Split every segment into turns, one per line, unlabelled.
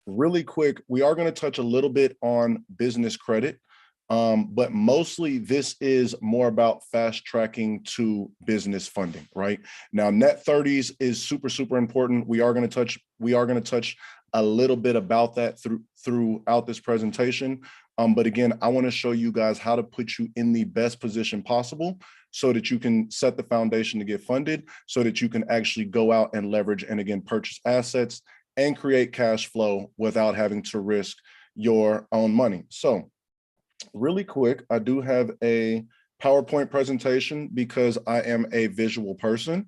Really quick, we are going to touch a little bit on business credit, but mostly this is more about fast tracking to business funding, right? Now, net 30s is super, super important. We are going to touch a little bit about that throughout this presentation. But again, I want to show you guys how to put you in the best position possible so that you can set the foundation to get funded, so that you can actually go out and leverage and again, purchase assets and create cash flow without having to risk your own money. So really quick, I do have a PowerPoint presentation because I am a visual person.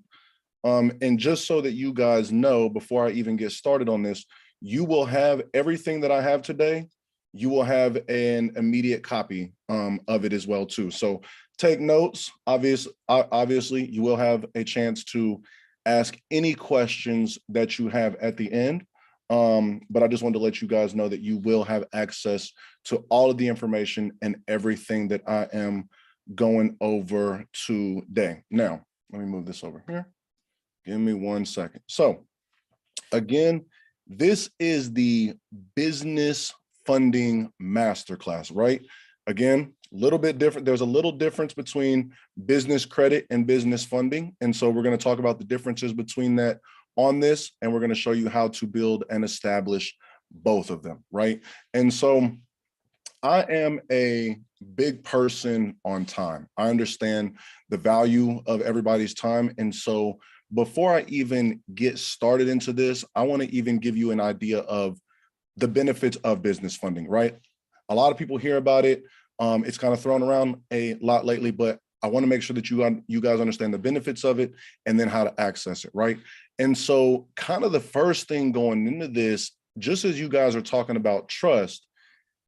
And just so that you guys know, before I even get started on this, you will have everything that I have today. You will have an immediate copy of it as well too. So take notes. Obviously, you will have a chance to ask any questions that you have at the end. But I just wanted to let you guys know that you will have access to all of the information and everything that I am going over today. Now, let me move this over here. Give me 1 second. So again, this is the business funding masterclass, right? Again, a little bit different. There's a little difference between business credit and business funding. And so we're going to talk about the differences between that on this, and we're going to show you how to build and establish both of them, right? And so I am a big person on time. I understand the value of everybody's time. And so before I even get started into this, I want to even give you an idea of the benefits of business funding, right? A lot of people hear about it. It's kind of thrown around a lot lately, but I want to make sure that you guys understand the benefits of it and then how to access it, right? And so kind of the first thing going into this, just as you guys are talking about trust,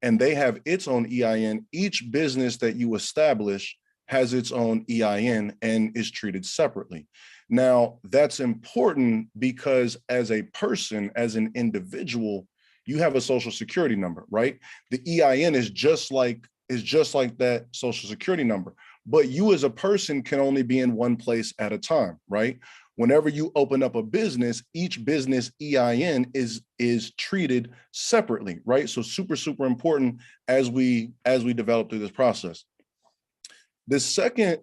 and they have its own EIN, each business that you establish has its own EIN and is treated separately. Now, that's important because as a person, as an individual, you have a social security number, right? The EIN is just like that social security number, but you as a person can only be in one place at a time, right? Whenever you open up a business, each business EIN is treated separately, right? So super, super important as we develop through this process. The second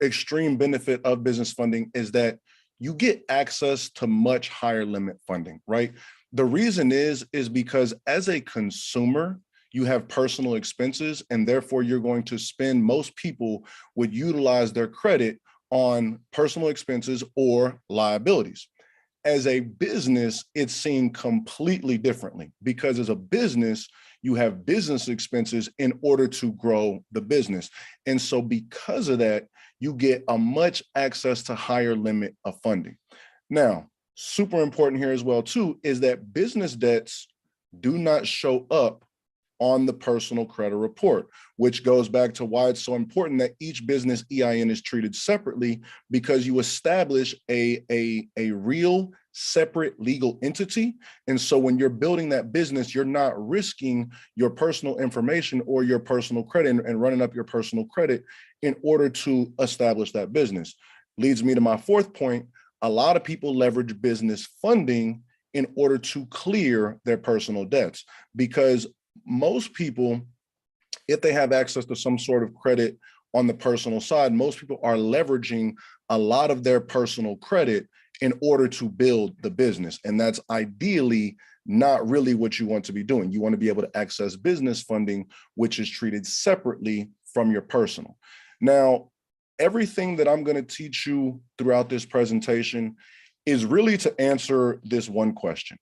extreme benefit of business funding is that you get access to much higher limit funding, right? The reason is because as a consumer, you have personal expenses, and therefore you're going to spend, most people would utilize their credit on personal expenses or liabilities. As a business, it's seen completely differently because as a business, you have business expenses in order to grow the business. And so because of that, you get a much access to higher limit of funding. Now, super important here as well too, is that business debts do not show up on the personal credit report, which goes back to why it's so important that each business EIN is treated separately, because you establish a real separate legal entity. And so when you're building that business, you're not risking your personal information or your personal credit and running up your personal credit in order to establish that business. Leads me to my fourth point. A lot of people leverage business funding in order to clear their personal debts, because most people, if they have access to some sort of credit on the personal side, most people are leveraging a lot of their personal credit in order to build the business. And that's ideally not really what you want to be doing. You want to be able to access business funding, which is treated separately from your personal. Now, everything that I'm going to teach you throughout this presentation is really to answer this one question.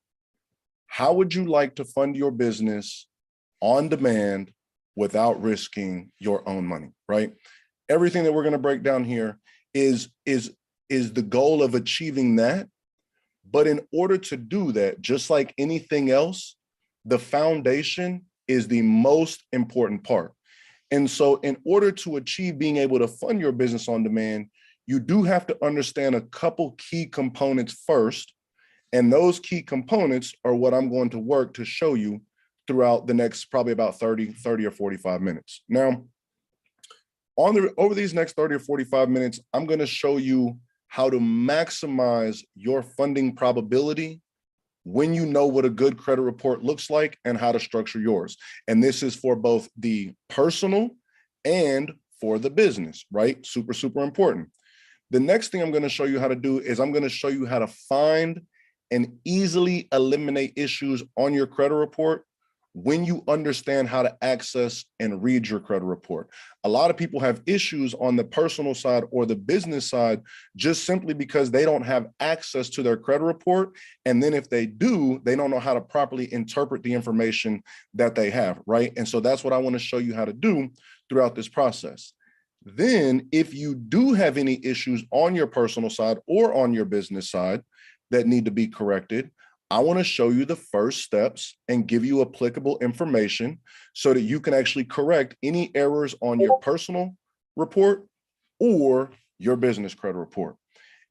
How would you like to fund your business on demand without risking your own money, right? Everything that we're going to break down here is the goal of achieving that. But in order to do that, just like anything else, the foundation is the most important part. And so in order to achieve being able to fund your business on demand, you do have to understand a couple key components first. And those key components are what I'm going to work to show you throughout the next probably about 30 or 45 minutes. Now, over these next 30 or 45 minutes, I'm going to show you how to maximize your funding probability when you know what a good credit report looks like and how to structure yours. And this is for both the personal and for the business, right? Super, super important. The next thing I'm going to show you how to do is I'm going to show you how to find and easily eliminate issues on your credit report when you understand how to access and read your credit report. A lot of people have issues on the personal side or the business side just simply because they don't have access to their credit report. And then if they do, they don't know how to properly interpret the information that they have, right? And so that's what I want to show you how to do throughout this process. Then if you do have any issues on your personal side or on your business side that need to be corrected, I want to show you the first steps and give you applicable information so that you can actually correct any errors on your personal report or your business credit report.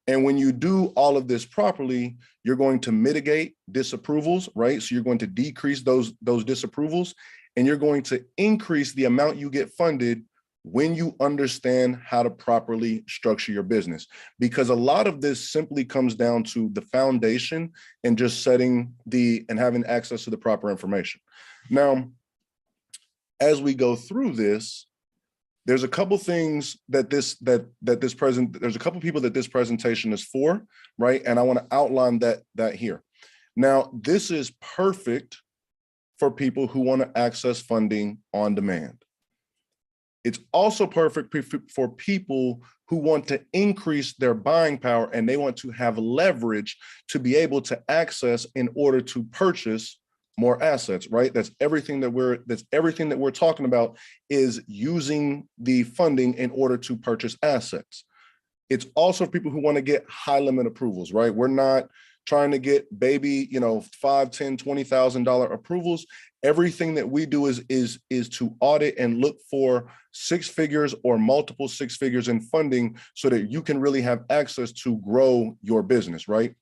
And when you do all of this properly, you're going to mitigate disapprovals, right? So you're going to decrease those disapprovals, and you're going to increase the amount you get funded when you understand how to properly structure your business. Because a lot of this simply comes down to the foundation and just setting and having access to the proper information. Now, as we go through this, there's a couple things there's a couple people that this presentation is for, right? And I want to outline that here. Now, this is perfect for people who want to access funding on demand. It's also perfect for people who want to increase their buying power and they want to have leverage to be able to access in order to purchase more assets, right? That's everything that we're talking about, is using the funding in order to purchase assets. It's also people who want to get high limit approvals, right? We're not trying to get baby, $5, $10, $20,000 approvals. Everything that we do is to audit and look for 6 figures or multiple 6 figures in funding so that you can really have access to grow your business, right?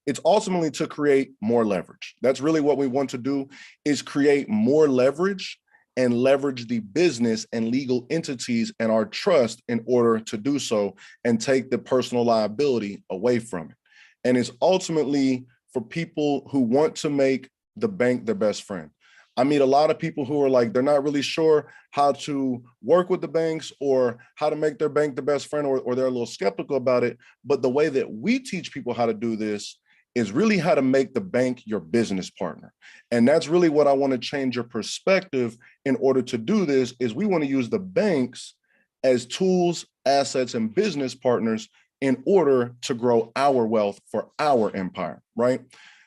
It's ultimately to create more leverage. That's really what we want to do, is create more leverage and leverage the business and legal entities and our trust in order to do so and take the personal liability away from it. And it's ultimately for people who want to make the bank their best friend. I meet a lot of people who are like, they're not really sure how to work with the banks or how to make their bank the best friend, or they're a little skeptical about it. But the way that we teach people how to do this is really how to make the bank your business partner. And that's really what I want to change your perspective in order to do this, is we want to use the banks as tools, assets, and business partners in order to grow our wealth for our empire, right?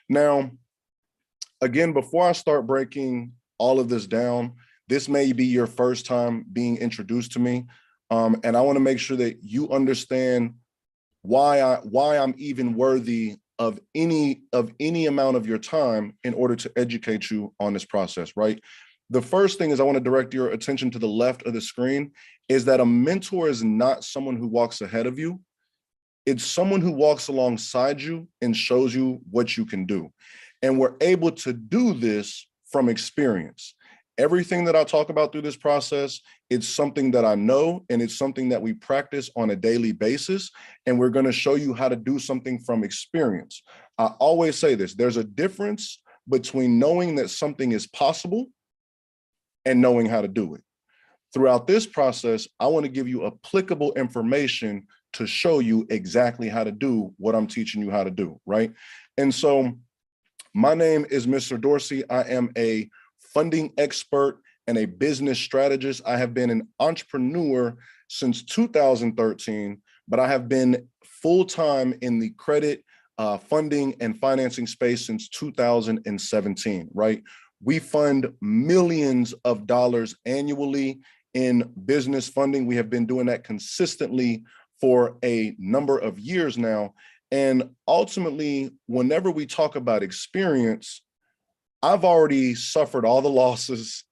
Now, again, before I start breaking all of this down, this may be your first time being introduced to me. And I want to make sure that you understand why I'm even worthy of any amount of your time in order to educate you on this process, right? The first thing is I want to direct your attention to the left of the screen, is that a mentor is not someone who walks ahead of you. It's someone who walks alongside you and shows you what you can do. And we're able to do this from experience. Everything that I talk about through this process, it's something that I know, and it's something that we practice on a daily basis. And we're going to show you how to do something from experience. I always say this: there's a difference between knowing that something is possible and knowing how to do it. Throughout this process, I want to give you applicable information to show you exactly how to do what I'm teaching you how to do, right? And so my name is Mr. Dorsey. I am a funding expert and a business strategist. I have been an entrepreneur since 2013, but I have been full-time in the credit, funding, and financing space since 2017, right? We fund millions of dollars annually in business funding. We have been doing that consistently for a number of years now. And ultimately, whenever we talk about experience, I've already suffered all the losses.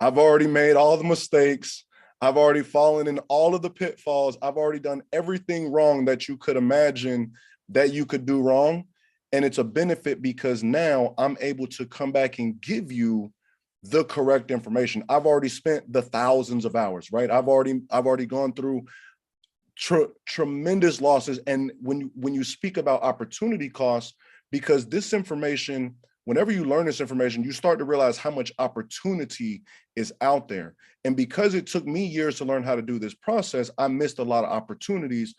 I've already made all the mistakes. I've already fallen in all of the pitfalls. I've already done everything wrong that you could imagine that you could do wrong. And it's a benefit because now I'm able to come back and give you the correct information. I've already spent the thousands of hours, right? I've already gone through tremendous losses. And when you speak about opportunity costs, because this information, whenever you learn this information, you start to realize how much opportunity is out there. And because it took me years to learn how to do this process, I missed a lot of opportunities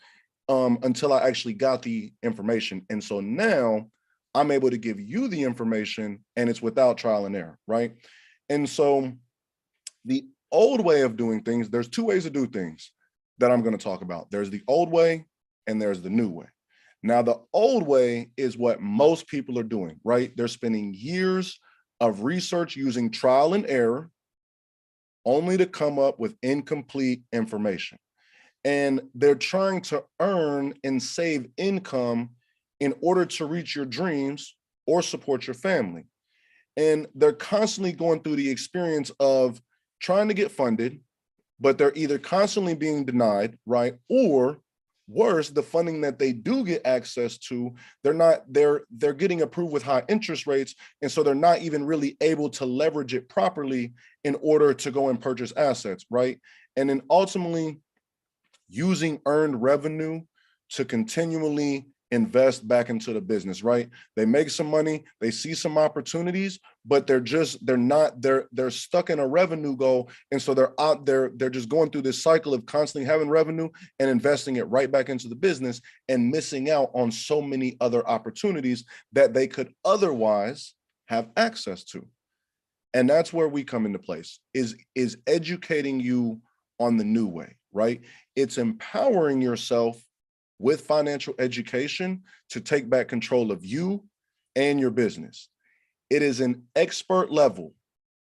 until I actually got the information. And so now I'm able to give you the information, and it's without trial and error, right? And so the old way of doing things, there's two ways to do things that I'm going to talk about. There's the old way and there's the new way. Now, the old way is what most people are doing, right? They're spending years of research using trial and error only to come up with incomplete information. And they're trying to earn and save income in order to reach your dreams or support your family. And they're constantly going through the experience of trying to get funded, but they're either constantly being denied, right? Or worse, the funding that they do get access to, they're getting approved with high interest rates. And so they're not even really able to leverage it properly in order to go and purchase assets, right? And then ultimately using earned revenue to continually invest back into the business, right? They make some money, they see some opportunities, but they're stuck in a revenue goal. And so they're just going through this cycle of constantly having revenue and investing it right back into the business and missing out on so many other opportunities that they could otherwise have access to. And that's where we come into place, is educating you on the new way, right? It's empowering yourself with financial education to take back control of you and your business. It is an expert level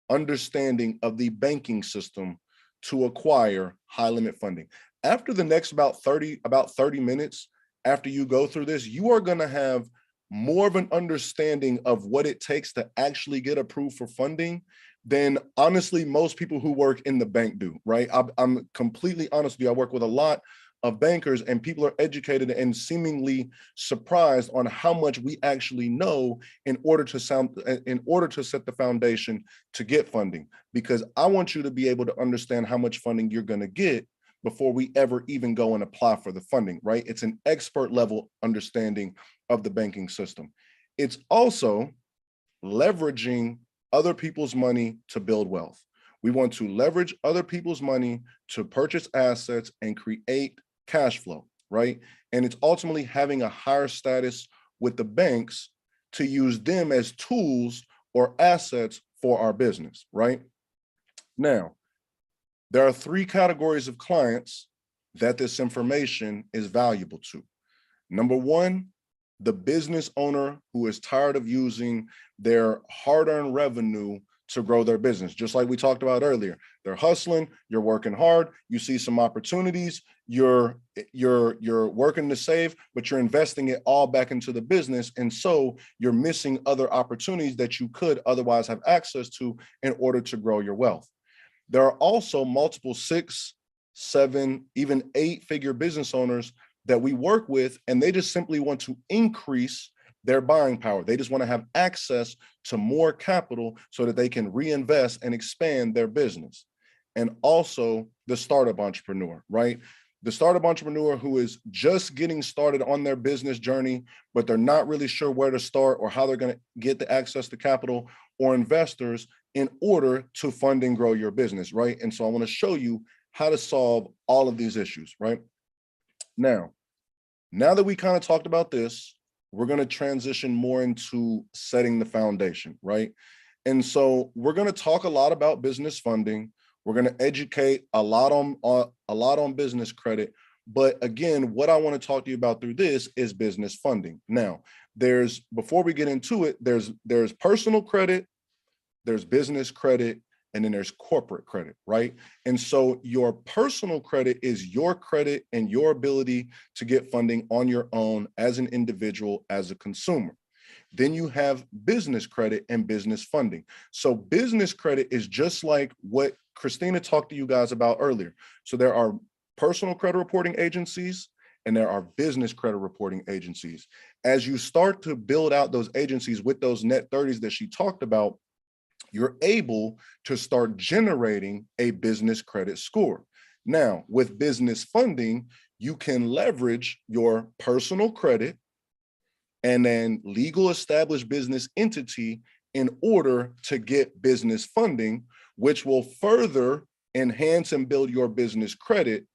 understanding of the banking system to acquire high limit funding. After the next about 30 minutes, after you go through this, you are going to have more of an understanding of what it takes to actually get approved for funding than honestly most people who work in the bank do, right? I'm completely honest with you. I work with a lot of bankers, and people are educated and seemingly surprised on how much we actually know in order to set the foundation to get funding. Because I want you to be able to understand how much funding you're going to get before we ever even go and apply for the funding, right? It's an expert level understanding of the banking system. It's also leveraging other people's money to build wealth. We want to leverage other people's money to purchase assets and create cash flow, right? And it's ultimately having a higher status with the banks to use them as tools or assets for our business, right? Now, there are three categories of clients that this information is valuable to. Number one, the business owner who is tired of using their hard-earned revenue to grow their business. Just like we talked about earlier, they're hustling, you're working hard, you see some opportunities, you're working to save, but you're investing it all back into the business. And so you're missing other opportunities that you could otherwise have access to in order to grow your wealth. There are also multiple 6, 7, even 8-figure business owners that we work with, and they just simply want to increase their buying power. They just want to have access to more capital so that they can reinvest and expand their business. And also the startup entrepreneur, right? The startup entrepreneur who is just getting started on their business journey, but they're not really sure where to start or how they're going to get the access to capital or investors in order to fund and grow your business, right? And so I want to show you how to solve all of these issues, right? Now that we kind of talked about this, we're going to transition more into setting the foundation, right? And so we're going to talk a lot about business funding. We're going to educate a lot on business credit. But again, what I want to talk to you about through this is business funding. Now, before we get into it, there's personal credit, there's business credit, and then there's corporate credit, right? And so your personal credit is your credit and your ability to get funding on your own as an individual, as a consumer. Then you have business credit and business funding. So business credit is just like what Christina talked to you guys about earlier. So there are personal credit reporting agencies and there are business credit reporting agencies. As you start to build out those agencies with those net 30s that she talked about, you're able to start generating a business credit score. Now, with business funding, you can leverage your personal credit and then legal established business entity in order to get business funding, which will further enhance and build your business credit.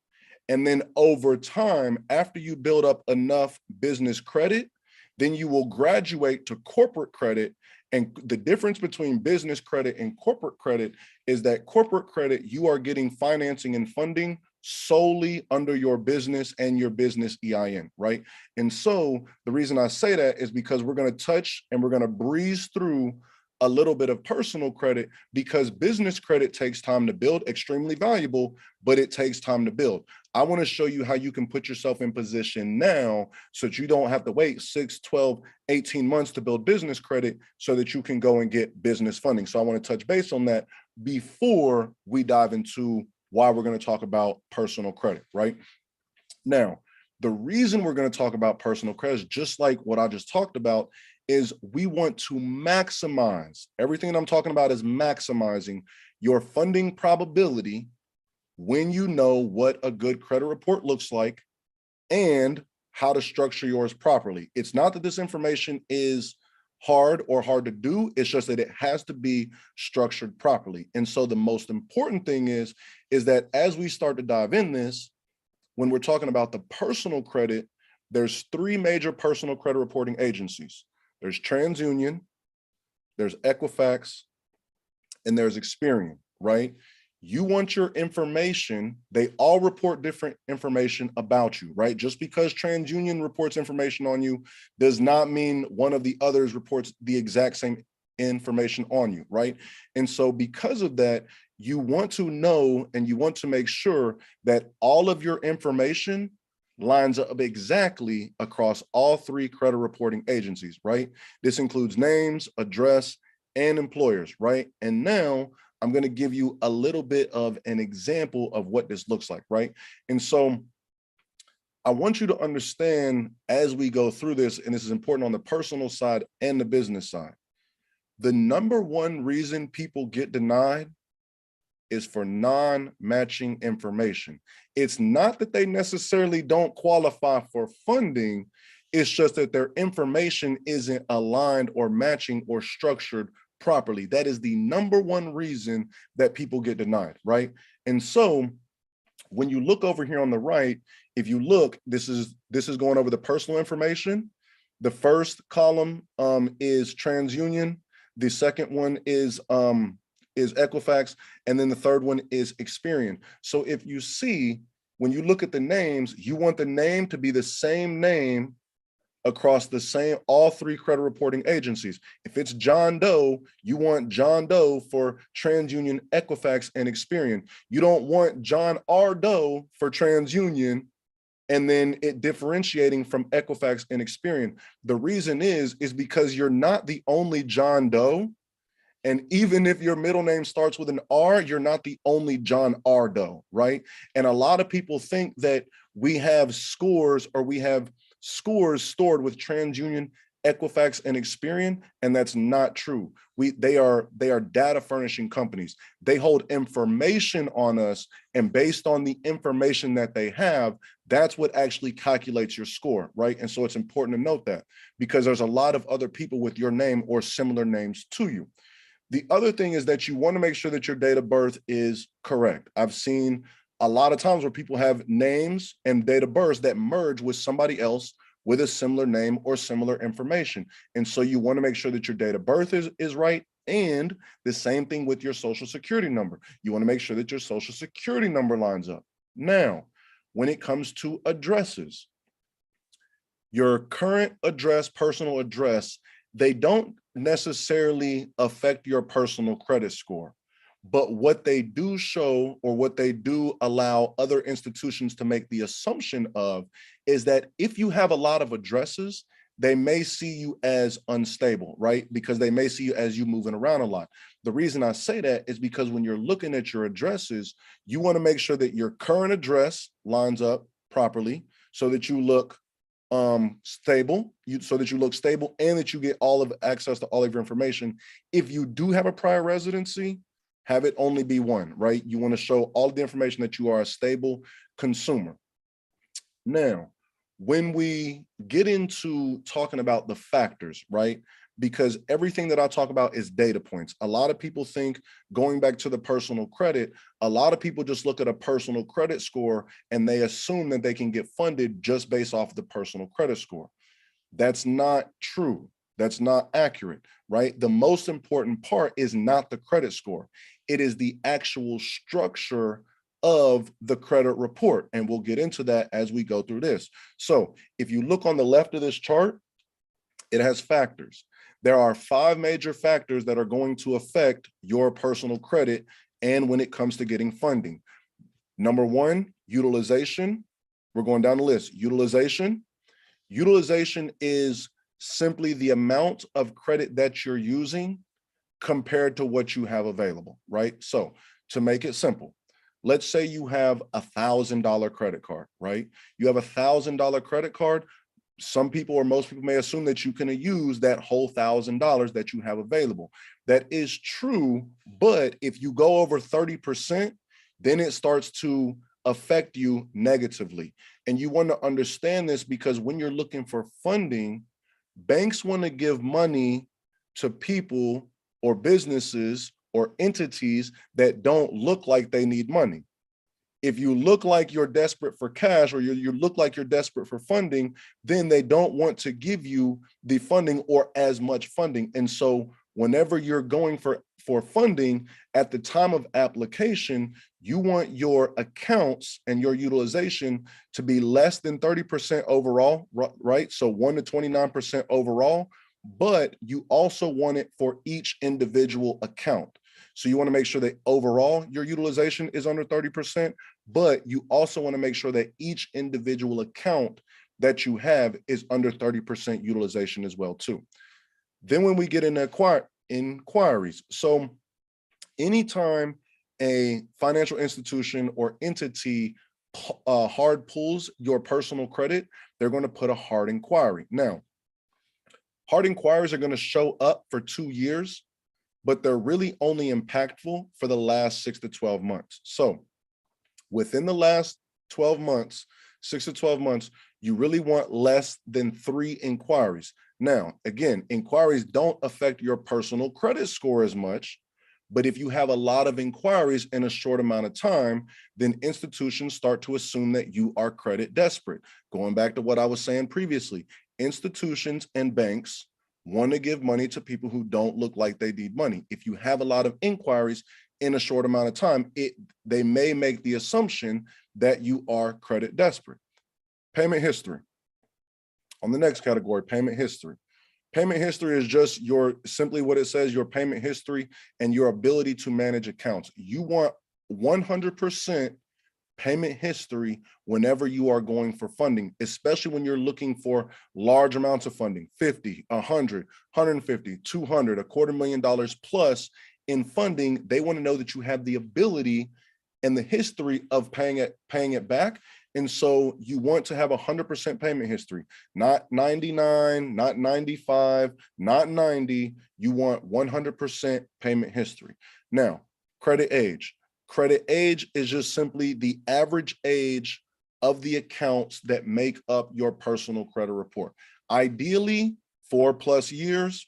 And then over time, after you build up enough business credit, then you will graduate to corporate credit. And the difference between business credit and corporate credit is that corporate credit, you are getting financing and funding solely under your business and your business EIN, right? And so the reason I say that is because we're going to touch and we're going to breeze through a little bit of personal credit, because business credit takes time to build, extremely valuable, but it takes time to build. I want to show you how you can put yourself in position now so that you don't have to wait 6, 12, 18 months to build business credit so that you can go and get business funding. So I want to touch base on that before we dive into why we're going to talk about personal credit, right? Now, the reason we're going to talk about personal credit, just like what I just talked about, is we want to maximize, everything that I'm talking about is maximizing your funding probability when you know what a good credit report looks like and how to structure yours properly. It's not that this information is hard or hard to do, it's just that it has to be structured properly. And so the most important thing is that as we start to dive in this, when we're talking about the personal credit, there's 3 major personal credit reporting agencies. There's TransUnion, there's Equifax, and there's Experian, right? You want your information, they all report different information about you, right? Just because TransUnion reports information on you does not mean one of the others reports the exact same information on you, right? And so because of that, you want to know and you want to make sure that all of your information lines up exactly across all 3 credit reporting agencies, right? This includes names, address, and employers, right? And now I'm going to give you a little bit of an example of what this looks like, right? And so I want you to understand as we go through this, and this is important on the personal side and the business side, the number one reason people get denied is for non-matching information. It's not that they necessarily don't qualify for funding, it's just that their information isn't aligned or matching or structured properly. That is the number one reason that people get denied, right? And so when you look over here on the right, if you look, this is going over the personal information. The first column is TransUnion. The second one is Equifax, and then the third one is Experian. So if you see, when you look at the names, you want the name to be the same name across all 3 credit reporting agencies. If it's John Doe, you want John Doe for TransUnion, Equifax, and Experian. You don't want John R. Doe for TransUnion and then it differentiating from Equifax and Experian. The reason is because you're not the only John Doe. And even if your middle name starts with an R, you're not the only John R. Doe, right? And a lot of people think that we have scores stored with TransUnion, Equifax, and Experian, and that's not true. They are data furnishing companies. They hold information on us, and based on the information that they have, that's what actually calculates your score, right? And so it's important to note that, because there's a lot of other people with your name or similar names to you. The other thing is that you want to make sure that your date of birth is correct. I've seen a lot of times where people have names and date of birth that merge with somebody else with a similar name or similar information. And so you want to make sure that your date of birth is right, and the same thing with your social security number. You want to make sure that your social security number lines up. Now, when it comes to addresses, your current address, personal address, they don't necessarily affect your personal credit score. But what they do show, or what they do allow other institutions to make the assumption of, is that if you have a lot of addresses, they may see you as unstable, right? Because they may see you as you moving around a lot. The reason I say that is because when you're looking at your addresses, you want to make sure that your current address lines up properly so that you look stable, so that you look stable and that you get all of access to all of your information. If you do have a prior residency, have it only be one, right? You want to show all of the information that you are a stable consumer. Now, when we get into talking about the factors, right? Because everything that I talk about is data points. A lot of people think, going back to the personal credit, a lot of people just look at a personal credit score and they assume that they can get funded just based off the personal credit score. That's not true. That's not accurate, right? The most important part is not the credit score. It is the actual structure of the credit report. And we'll get into that as we go through this. So if you look on the left of this chart, it has factors. There are 5 major factors that are going to affect your personal credit and when it comes to getting funding. Number 1, utilization. We're going down the list. Utilization. Utilization is simply the amount of credit that you're using compared to what you have available, right? So to make it simple, let's say you have $1,000 credit card, right? You have $1,000 credit card. Some people or most people may assume that you can use that whole $1,000 that you have available. That is true, but if you go over 30%, then it starts to affect you negatively. And you want to understand this because when you're looking for funding, banks want to give money to people or businesses or entities that don't look like they need money. If you look like you're desperate for cash or you look like you're desperate for funding, then they don't want to give you the funding or as much funding. And so whenever you're going for funding at the time of application, you want your accounts and your utilization to be less than 30% overall, right? So 1 to 29% overall, but you also want it for each individual account. So you want to make sure that overall your utilization is under 30%, but you also want to make sure that each individual account that you have is under 30% utilization as well too. Then when we get into inquiries, so anytime a financial institution or entity hard pulls your personal credit, they're going to put a hard inquiry. Now, hard inquiries are going to show up for 2 years, but they're really only impactful for the last 6 to 12 months. So within the last 12 months, 6 to 12 months, you really want less than 3 inquiries. Now, again, inquiries don't affect your personal credit score as much, but if you have a lot of inquiries in a short amount of time, then institutions start to assume that you are credit desperate. Going back to what I was saying previously, institutions and banks want to give money to people who don't look like they need money. If you have a lot of inquiries in a short amount of time, they may make the assumption that you are credit desperate. Payment history. On the next category, payment history. Payment history is just simply what it says, your payment history and your ability to manage accounts. You want 100% payment history whenever you are going for funding, especially when you're looking for large amounts of funding, 50, 100, 150, 200, $250,000 plus in funding. They want to know that you have the ability and the history of paying it back. And so you want to have 100% payment history, not 99, not 95, not 90. You want 100% payment history. Now, credit age. Credit age is just simply the average age of the accounts that make up your personal credit report. Ideally, 4+ years.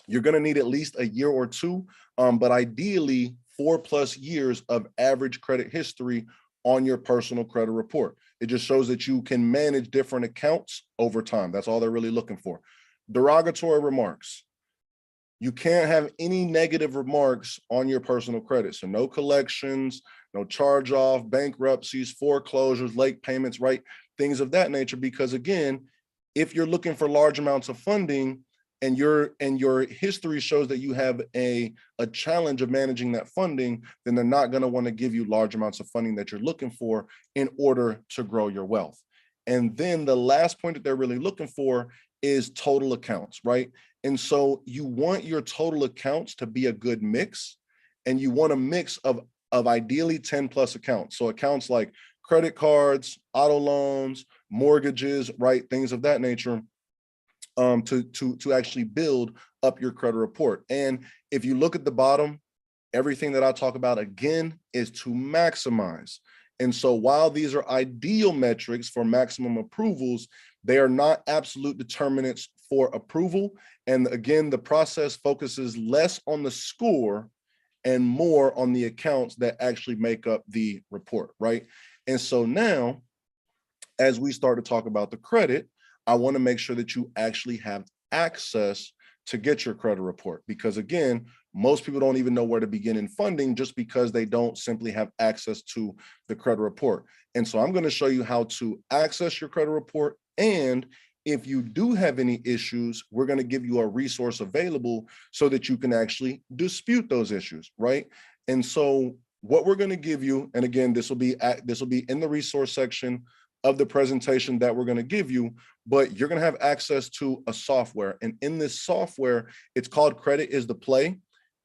You're going to need at least a year or 2, but ideally 4+ years of average credit history on your personal credit report. It just shows that you can manage different accounts over time. That's all they're really looking for. Derogatory remarks. You can't have any negative remarks on your personal credit. So no collections, no charge-off, bankruptcies, foreclosures, late payments, right? Things of that nature, because again, if you're looking for large amounts of funding and your history shows that you have a challenge of managing that funding, then they're not going to want to give you large amounts of funding that you're looking for in order to grow your wealth. And then the last point that they're really looking for is total accounts, right? And so you want your total accounts to be a good mix, and you want a mix of ideally 10+ accounts. So accounts like credit cards, auto loans, mortgages, right? Things of that nature, to actually build up your credit report. And if you look at the bottom, everything that I talk about again is to maximize. And so while these are ideal metrics for maximum approvals, they are not absolute determinants for approval. And again, the process focuses less on the score and more on the accounts that actually make up the report, right? And so now, as we start to talk about the credit, I want to make sure that you actually have access to get your credit report, because again, most people don't even know where to begin in funding just because they don't simply have access to the credit report. And so I'm going to show you how to access your credit report. And if you do have any issues, we're going to give you a resource available so that you can actually dispute those issues, right? And so what we're going to give you, and again, this will be in the resource section of the presentation that we're going to give you, but you're going to have access to a software. And in this software, it's called Credit is the Play.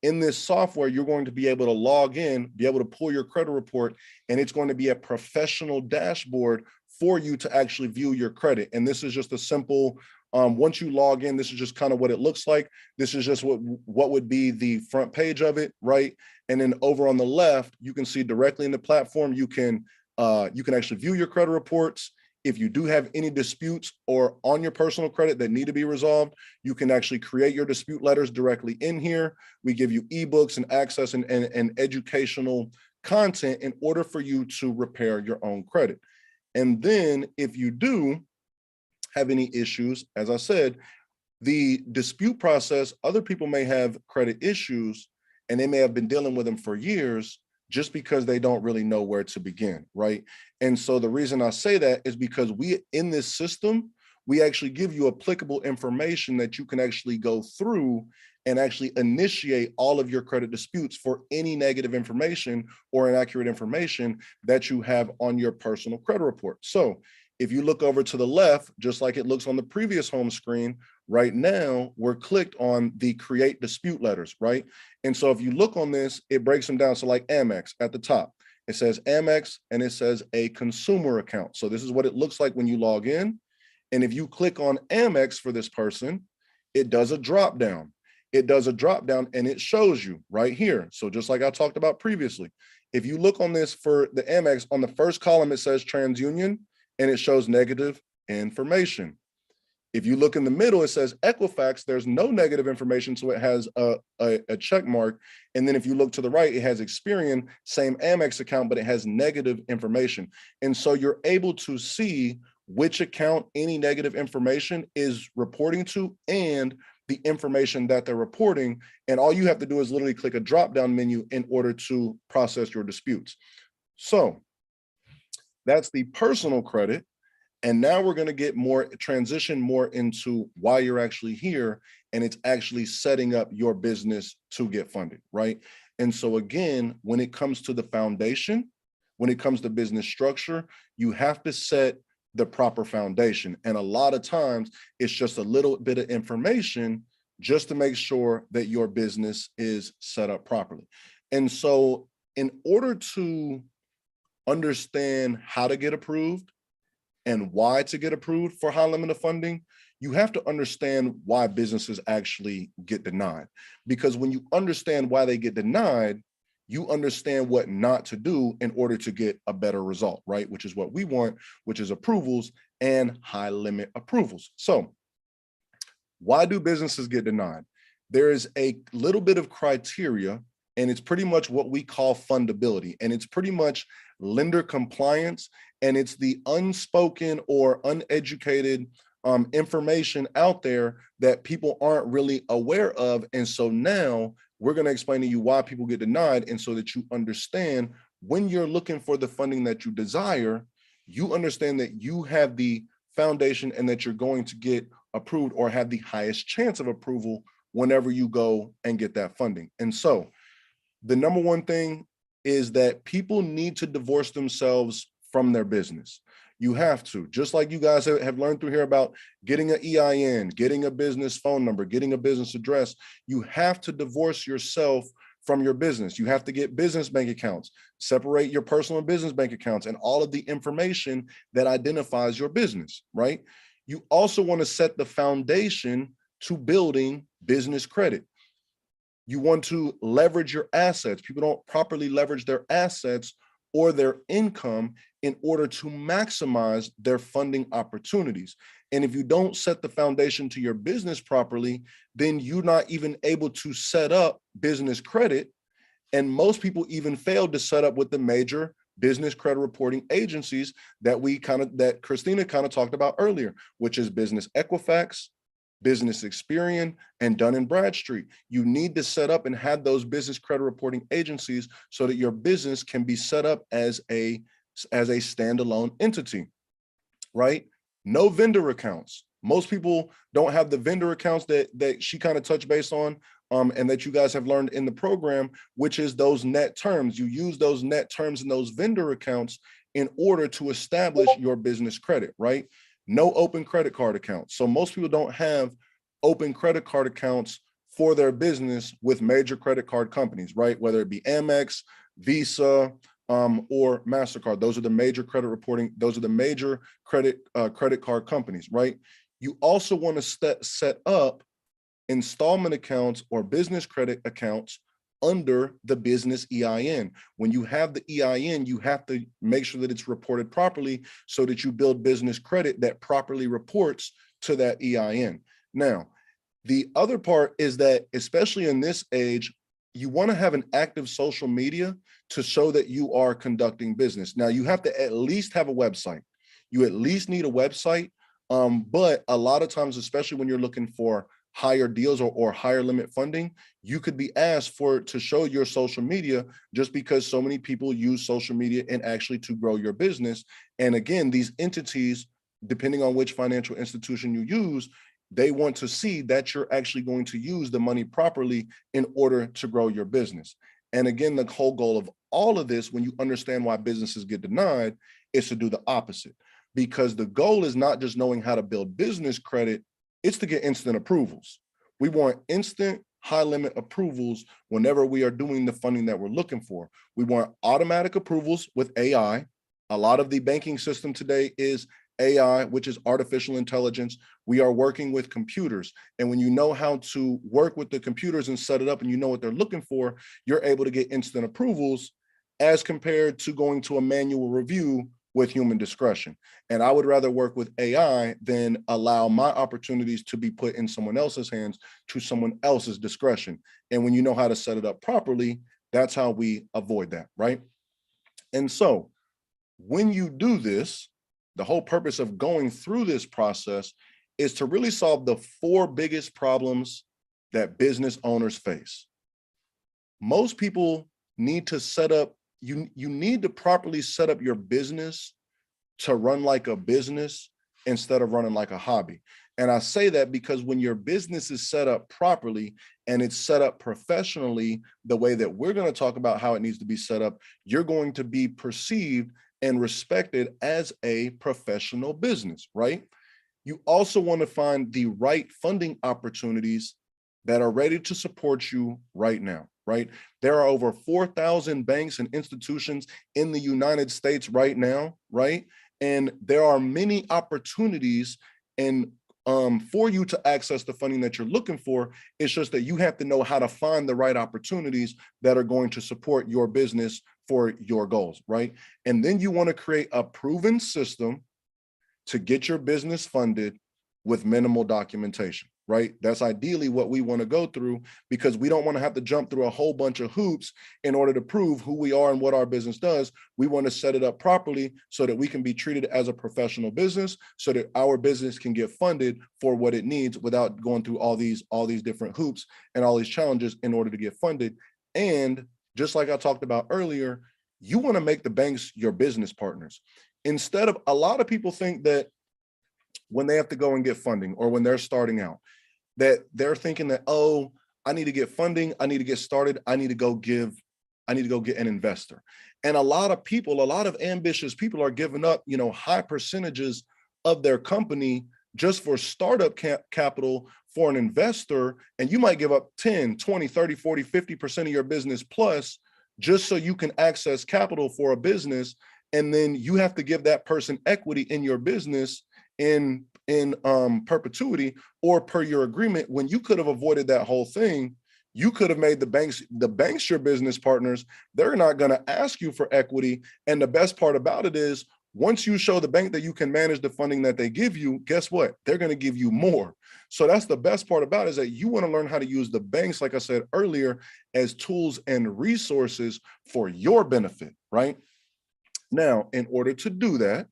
In this software, you're going to be able to log in, be able to pull your credit report, and it's going to be a professional dashboard for you to actually view your credit. And this is just a simple, once you log in, this is just kind of what it looks like. This is just what would be the front page of it, right? And then over on the left, you can see directly in the platform, you can actually view your credit reports. If you do have any disputes or on your personal credit that need to be resolved, you can actually create your dispute letters directly in here. We give you ebooks and access and educational content in order for you to repair your own credit. And then if you do have any issues, as I said, the dispute process, other people may have credit issues and they may have been dealing with them for years just because they don't really know where to begin, right? And so the reason I say that is because in this system, we actually give you applicable information that you can actually go through and actually initiate all of your credit disputes for any negative information or inaccurate information that you have on your personal credit report. So if you look over to the left, just like it looks on the previous home screen, right now we're clicked on the create dispute letters, right? And so if you look on this, it breaks them down. So like Amex at the top, it says Amex and it says a consumer account. So this is what it looks like when you log in. And if you click on Amex for this person, it does a drop down. It does a drop down and it shows you right here. So just like I talked about previously, if you look on this for the Amex, on the first column, it says TransUnion and it shows negative information. If you look in the middle, it says Equifax, there's no negative information, so it has a check mark. And then if you look to the right, it has Experian, same Amex account, but it has negative information. And so you're able to see which account any negative information is reporting to and the information that they're reporting. And all you have to do is literally click a drop-down menu in order to process your disputes. So that's the personal credit. And now we're going to transition more into why you're actually here. And it's actually setting up your business to get funded, right? And so again, when it comes to the foundation, when it comes to business structure, you have to set the proper foundation. And a lot of times it's just a little bit of information just to make sure that your business is set up properly. And so in order to understand how to get approved and why to get approved for high limit of funding, you have to understand why businesses actually get denied. Because when you understand why they get denied, you understand what not to do in order to get a better result, right? Which is what we want, which is approvals and high limit approvals. So why do businesses get denied? There is a little bit of criteria, and it's pretty much what we call fundability. And it's pretty much lender compliance, and it's the unspoken or uneducated information out there that people aren't really aware of. And so now we're going to explain to you why people get denied, and so that you understand when you're looking for the funding that you desire, you understand that you have the foundation and that you're going to get approved or have the highest chance of approval whenever you go and get that funding. And so the number one thing is that people need to divorce themselves from their business. You have to, just like you guys have learned through here about getting an EIN, getting a business phone number, getting a business address, you have to divorce yourself from your business. You have to get business bank accounts, separate your personal and business bank accounts, and all of the information that identifies your business, right? You also want to set the foundation to building business credit. You want to leverage your assets. People don't properly leverage their assets or their income in order to maximize their funding opportunities. And if you don't set the foundation to your business properly, then you're not even able to set up business credit. And most people even failed to set up with the major business credit reporting agencies that Christina kind of talked about earlier, which is Business Equifax, Business Experian, and Dun & Bradstreet. You need to set up and have those business credit reporting agencies so that your business can be set up as a standalone entity, right? No vendor accounts. Most people don't have the vendor accounts that she kind of touched base on, and that you guys have learned in the program, which is those net terms. You use those net terms and those vendor accounts in order to establish your business credit, right? No open credit card accounts. So most people don't have open credit card accounts for their business with major credit card companies, right? Whether it be Amex, Visa, or MasterCard. Those are the major credit reporting. Those are the major credit card companies, right? You also want to set up installment accounts or business credit accounts under the business EIN. When you have the EIN, you have to make sure that it's reported properly so that you build business credit that properly reports to that EIN. Now, the other part is that, especially in this age, you want to have an active social media to show that you are conducting business. Now, you have to at least have a website. You at least need a website, but a lot of times, especially when you're looking for higher deals or higher limit funding, you could be asked to show your social media, just because so many people use social media and actually to grow your business. And again, these entities, depending on which financial institution you use, they want to see that you're actually going to use the money properly in order to grow your business. And again, the whole goal of all of this, when you understand why businesses get denied, is to do the opposite. Because the goal is not just knowing how to build business credit, it's to get instant approvals. We want instant high limit approvals whenever we are doing the funding that we're looking for. We want automatic approvals with AI. A lot of the banking system today is AI, which is artificial intelligence. We are working with computers. And when you know how to work with the computers and set it up and you know what they're looking for, you're able to get instant approvals as compared to going to a manual review with human discretion. And I would rather work with AI than allow my opportunities to be put in someone else's hands to someone else's discretion. And when you know how to set it up properly, that's how we avoid that, right? And so when you do this, the whole purpose of going through this process is to really solve the 4 biggest problems that business owners face. Most people need to set up, you need to properly set up your business to run like a business instead of running like a hobby. And I say that because when your business is set up properly and it's set up professionally, the way that we're going to talk about how it needs to be set up, you're going to be perceived and respected as a professional business, right? You also want to find the right funding opportunities that are ready to support you right now, right? There are over 4,000 banks and institutions in the United States right now, right? And there are many opportunities and for you to access the funding that you're looking for. It's just that you have to know how to find the right opportunities that are going to support your business for your goals, right? And then you want to create a proven system to get your business funded with minimal documentation, right? That's ideally what we want to go through, because we don't want to have to jump through a whole bunch of hoops in order to prove who we are and what our business does. We want to set it up properly so that we can be treated as a professional business, so that our business can get funded for what it needs without going through all these different hoops and all these challenges in order to get funded. And just like I talked about earlier, you want to make the banks your business partners. Instead of, a lot of people think that when they have to go and get funding or when they're starting out, that they're thinking that, oh, I need to get funding, I need to get started, I need to go get an investor. And a lot of people, a lot of ambitious people are giving up, high percentages of their company just for startup capital for an investor. And you might give up 10, 20, 30, 40, 50% of your business plus just so you can access capital for a business. And then you have to give that person equity in your business in perpetuity or per your agreement, when you could have avoided that whole thing You could have made the banks your business partners. They're not going to ask you for equity. And the best part about it is, once you show the bank that you can manage the funding that they give you, guess what? They're going to give you more. So that's the best part about it, is that you want to learn how to use the banks, like I said earlier, as tools and resources for your benefit, right? Now, in order to do that,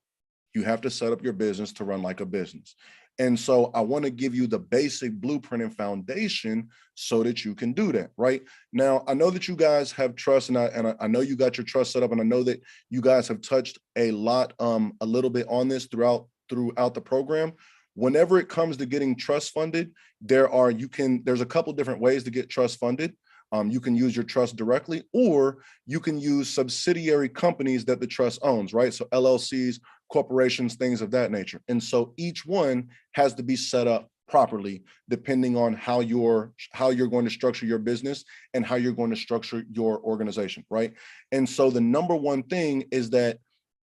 you have to set up your business to run like a business. And so I want to give you the basic blueprint and foundation so that you can do that, right? Now, I know that you guys have trust, and I know you got your trust set up, and I know that you guys have touched a lot, a little bit on this throughout the program. Whenever it comes to getting trust funded, there's a couple different ways to get trust funded. You can use your trust directly, or you can use subsidiary companies that the trust owns, right? So LLCs, corporations, things of that nature. And so each one has to be set up properly depending on how you're going to structure your business and how you're going to structure your organization, right? And so the number one thing is that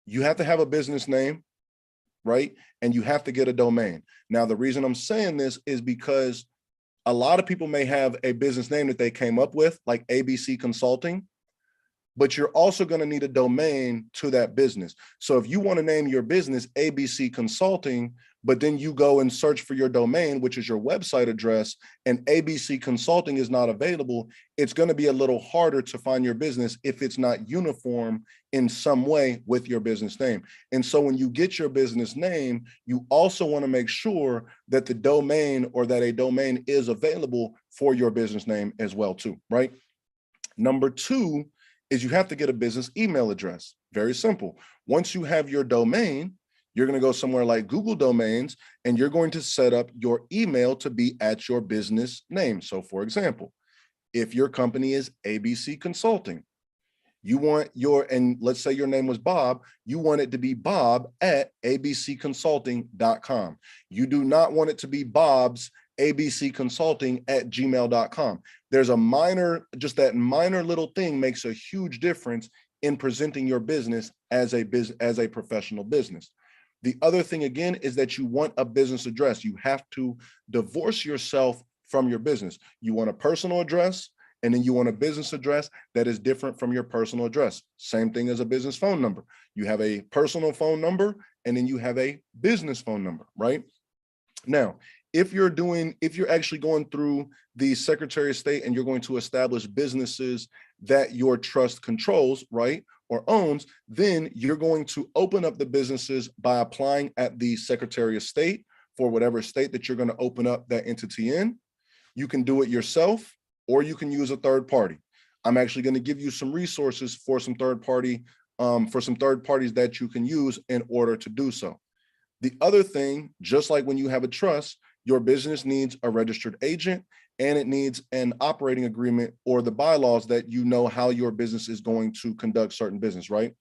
you have to have a business name, right? And you have to get a domain. Now, the reason I'm saying this is because a lot of people may have a business name that they came up with, like ABC Consulting, but you're also going to need a domain to that business. So if you want to name your business ABC Consulting, but then you go and search for your domain, which is your website address, and ABC Consulting is not available, it's going to be a little harder to find your business if it's not uniform in some way with your business name. And so when you get your business name, you also want to make sure that the domain, or that a domain, is available for your business name as well too, right? Number two is you have to get a business email address. Very simple. Once you have your domain, you're going to go somewhere like Google Domains, and you're going to set up your email to be at your business name. So for example, if your company is ABC Consulting, you want and let's say your name was Bob, you want it to be bob@abcconsulting.com. You do not want it to be Bob's abcconsulting@gmail.com. There's that minor little thing makes a huge difference in presenting your business as a professional business. The other thing, again, is that you want a business address. You have to divorce yourself from your business. You want a personal address, and then you want a business address that is different from your personal address. Same thing as a business phone number. You have a personal phone number, and then you have a business phone number, right? Now, if you're actually going through the Secretary of State and you're going to establish businesses that your trust controls, right, or owns, then you're going to open up the businesses by applying at the Secretary of State for whatever state that you're going to open up that entity in. You can do it yourself, or you can use a third party. I'm actually going to give you some resources for some third parties that you can use in order to do so. The other thing, just like when you have a trust, your business needs a registered agent, and it needs an operating agreement, or the bylaws that you know how your business is going to conduct certain business, right?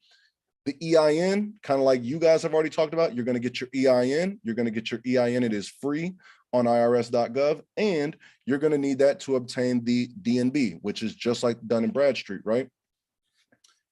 The EIN, kind of like you guys have already talked about, you're going to get your EIN. You're going to get your EIN. It is free on irs.gov, and you're going to need that to obtain the DNB, which is just like Dun & Bradstreet, right?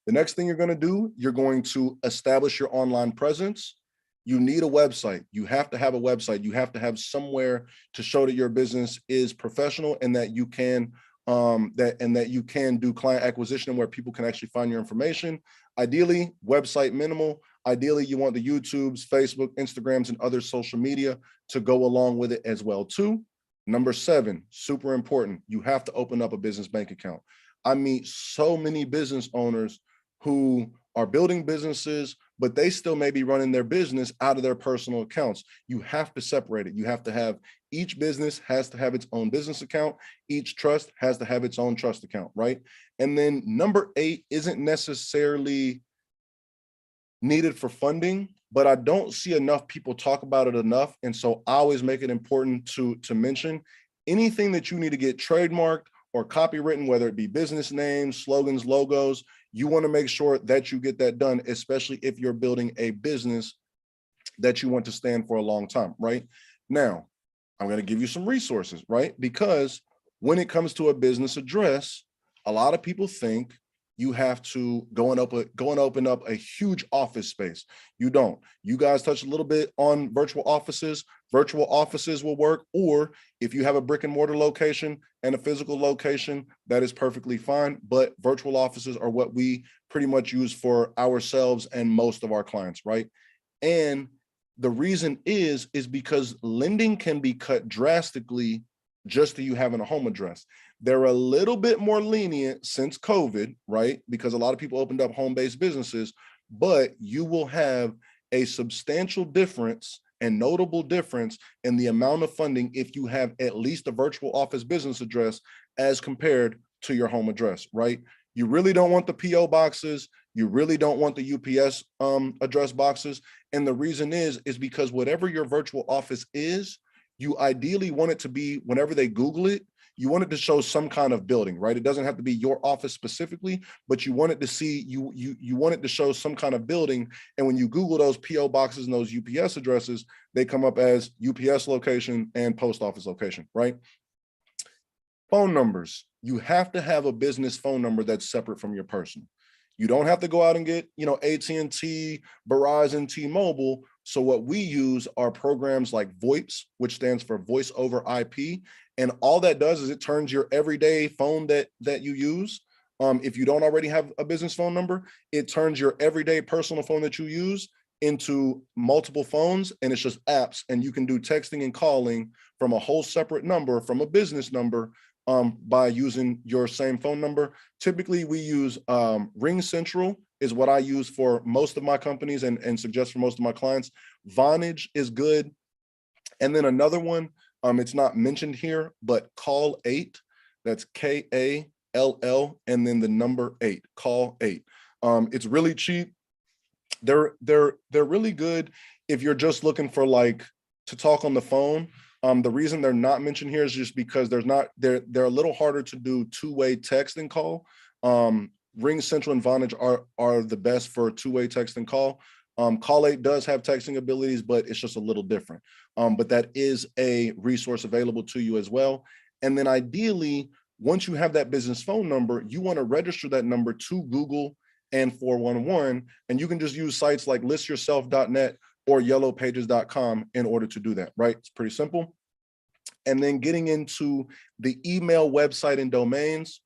The next thing you're going to do, you're going to establish your online presence. You need a website. You have to have a website. You have to have somewhere to show that your business is professional, and that you can do client acquisition where people can actually find your information. Ideally, website minimal. Ideally, you want the YouTubes, Facebook, Instagrams, and other social media to go along with it as well too. Number 7, super important. You have to open up a business bank account. I meet so many business owners who are building businesses, but they still may be running their business out of their personal accounts. You have to separate it. You have to have, each business has to have its own business account. Each trust has to have its own trust account, right? And then number 8 isn't necessarily needed for funding, but I don't see enough people talk about it enough. And so I always make it important to mention anything that you need to get trademarked or copywritten, whether it be business names, slogans, logos. You want to make sure that you get that done, especially if you're building a business that you want to stand for a long time, right? Now, I'm going to give you some resources, right? Because when it comes to a business address, a lot of people think you have to go and open up a huge office space. You don't. You guys touched a little bit on virtual offices. Virtual offices will work, or if you have a brick and mortar location and a physical location, that is perfectly fine. But virtual offices are what we pretty much use for ourselves and most of our clients, right? And the reason is because lending can be cut drastically just to you having a home address. They're a little bit more lenient since COVID, right? Because a lot of people opened up home-based businesses, but you will have a substantial difference and notable difference in the amount of funding if you have at least a virtual office business address as compared to your home address, right? You really don't want the PO boxes. You really don't want the UPS address boxes. And the reason is because whatever your virtual office is, you ideally want it to be, whenever they Google it, you want it to show some kind of building, right? It doesn't have to be your office specifically, but you want it to see, you want it to show some kind of building. And when you Google those PO boxes and those UPS addresses, they come up as UPS location and post office location, right? Phone numbers. You have to have a business phone number that's separate from your personal. You don't have to go out and get, AT&T, Verizon, T-Mobile. So what we use are programs like VoIPs, which stands for Voice over IP. And all that does is it turns your everyday phone that you use. If you don't already have a business phone number, it turns your everyday personal phone that you use into multiple phones, and it's just apps, and you can do texting and calling from a whole separate number, from a business number, by using your same phone number. Typically, we use Ring Central is what I use for most of my companies and suggest for most of my clients. Vonage is good. And then another one, it's not mentioned here, but Call 8, that's KALL, and then the number 8, Call 8. It's really cheap. They're really good if you're just looking for to talk on the phone. The reason they're not mentioned here is just because they're a little harder to do two-way text and call. Ring Central and Vonage are the best for two-way text and call. Call 8 does have texting abilities, but it's just a little different. But that is a resource available to you as well. And then ideally, once you have that business phone number, you want to register that number to Google and 411, and you can just use sites like listyourself.net or yellowpages.com in order to do that, right? It's pretty simple. And then getting into the email, website, and domains,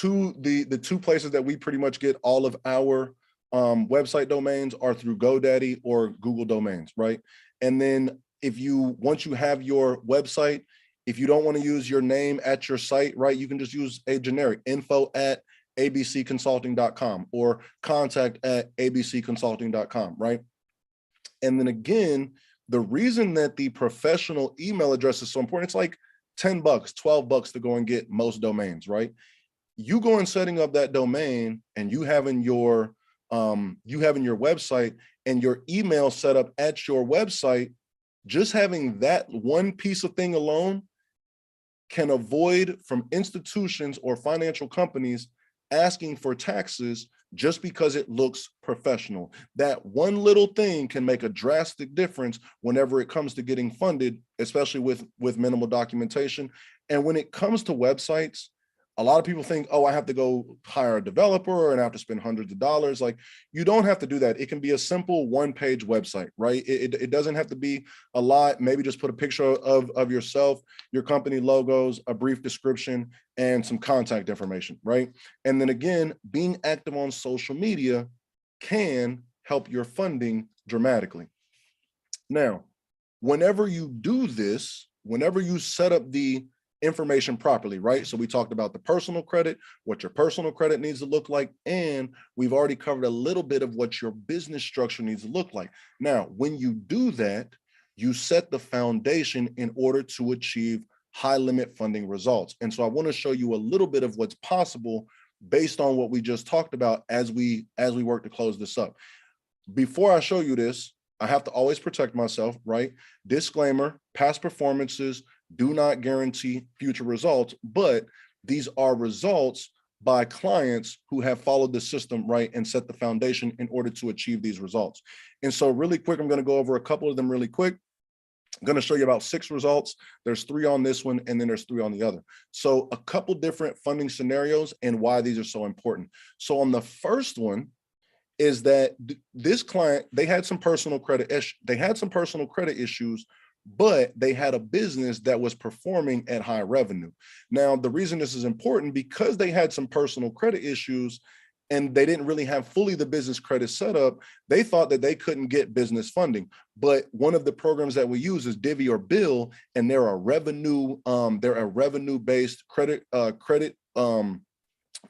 the two places that we pretty much get all of our website domains are through GoDaddy or Google Domains, right? And then once you have your website, if you don't want to use your name at your site, right, you can just use a generic info@abcconsulting.com or contact@abcconsulting.com, right? And then again, the reason that the professional email address is so important, it's like $10, $12 to go and get most domains, right? You go and setting up that domain and you having your website and your email set up at your website, just having that one piece of thing alone can avoid from institutions or financial companies asking for taxes just because it looks professional. That one little thing can make a drastic difference whenever it comes to getting funded, especially with minimal documentation. And when it comes to websites, a lot of people think, oh, I have to go hire a developer and I have to spend hundreds of dollars. Like, you don't have to do that. It can be a simple one-page website, right? It doesn't have to be a lot. Maybe just put a picture of yourself, your company logos, a brief description, and some contact information, right? And then again, being active on social media can help your funding dramatically. Now, whenever you do this, whenever you set up the information properly, right? So we talked about the personal credit, what your personal credit needs to look like, and we've already covered a little bit of what your business structure needs to look like. Now, when you do that, you set the foundation in order to achieve high limit funding results. And so I want to show you a little bit of what's possible based on what we just talked about as we work to close this up. Before I show you this, I have to always protect myself, right? Disclaimer, past performances do not guarantee future results, but these are results by clients who have followed the system, right, and set the foundation in order to achieve these results. And so really quick, I'm going to go over a couple of them really quick. I'm going to show you about 6 results. There's 3 on this one, and then there's 3 on the other. So a couple different funding scenarios and why these are so important. So on the first one is that this client, they had some personal credit issues, but they had a business that was performing at high revenue. Now, the reason this is important, because they had some personal credit issues and they didn't really have fully the business credit set up, they thought that they couldn't get business funding. But one of the programs that we use is Divvy or Bill, and they're a revenue-based credit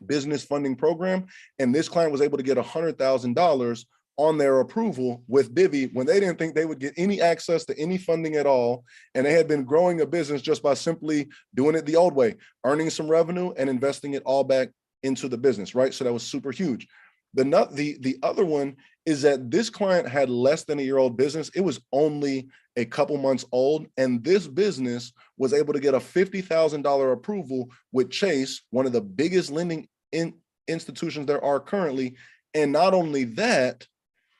business funding program. And this client was able to get $100,000 on their approval with Divvy when they didn't think they would get any access to any funding at all. And they had been growing a business just by simply doing it the old way, earning some revenue and investing it all back into the business, right? So that was super huge. The other one is that this client had less than a year-old business. It was only a couple months old, and this business was able to get a $50,000 approval with Chase, one of the biggest lending institutions there are currently. And not only that,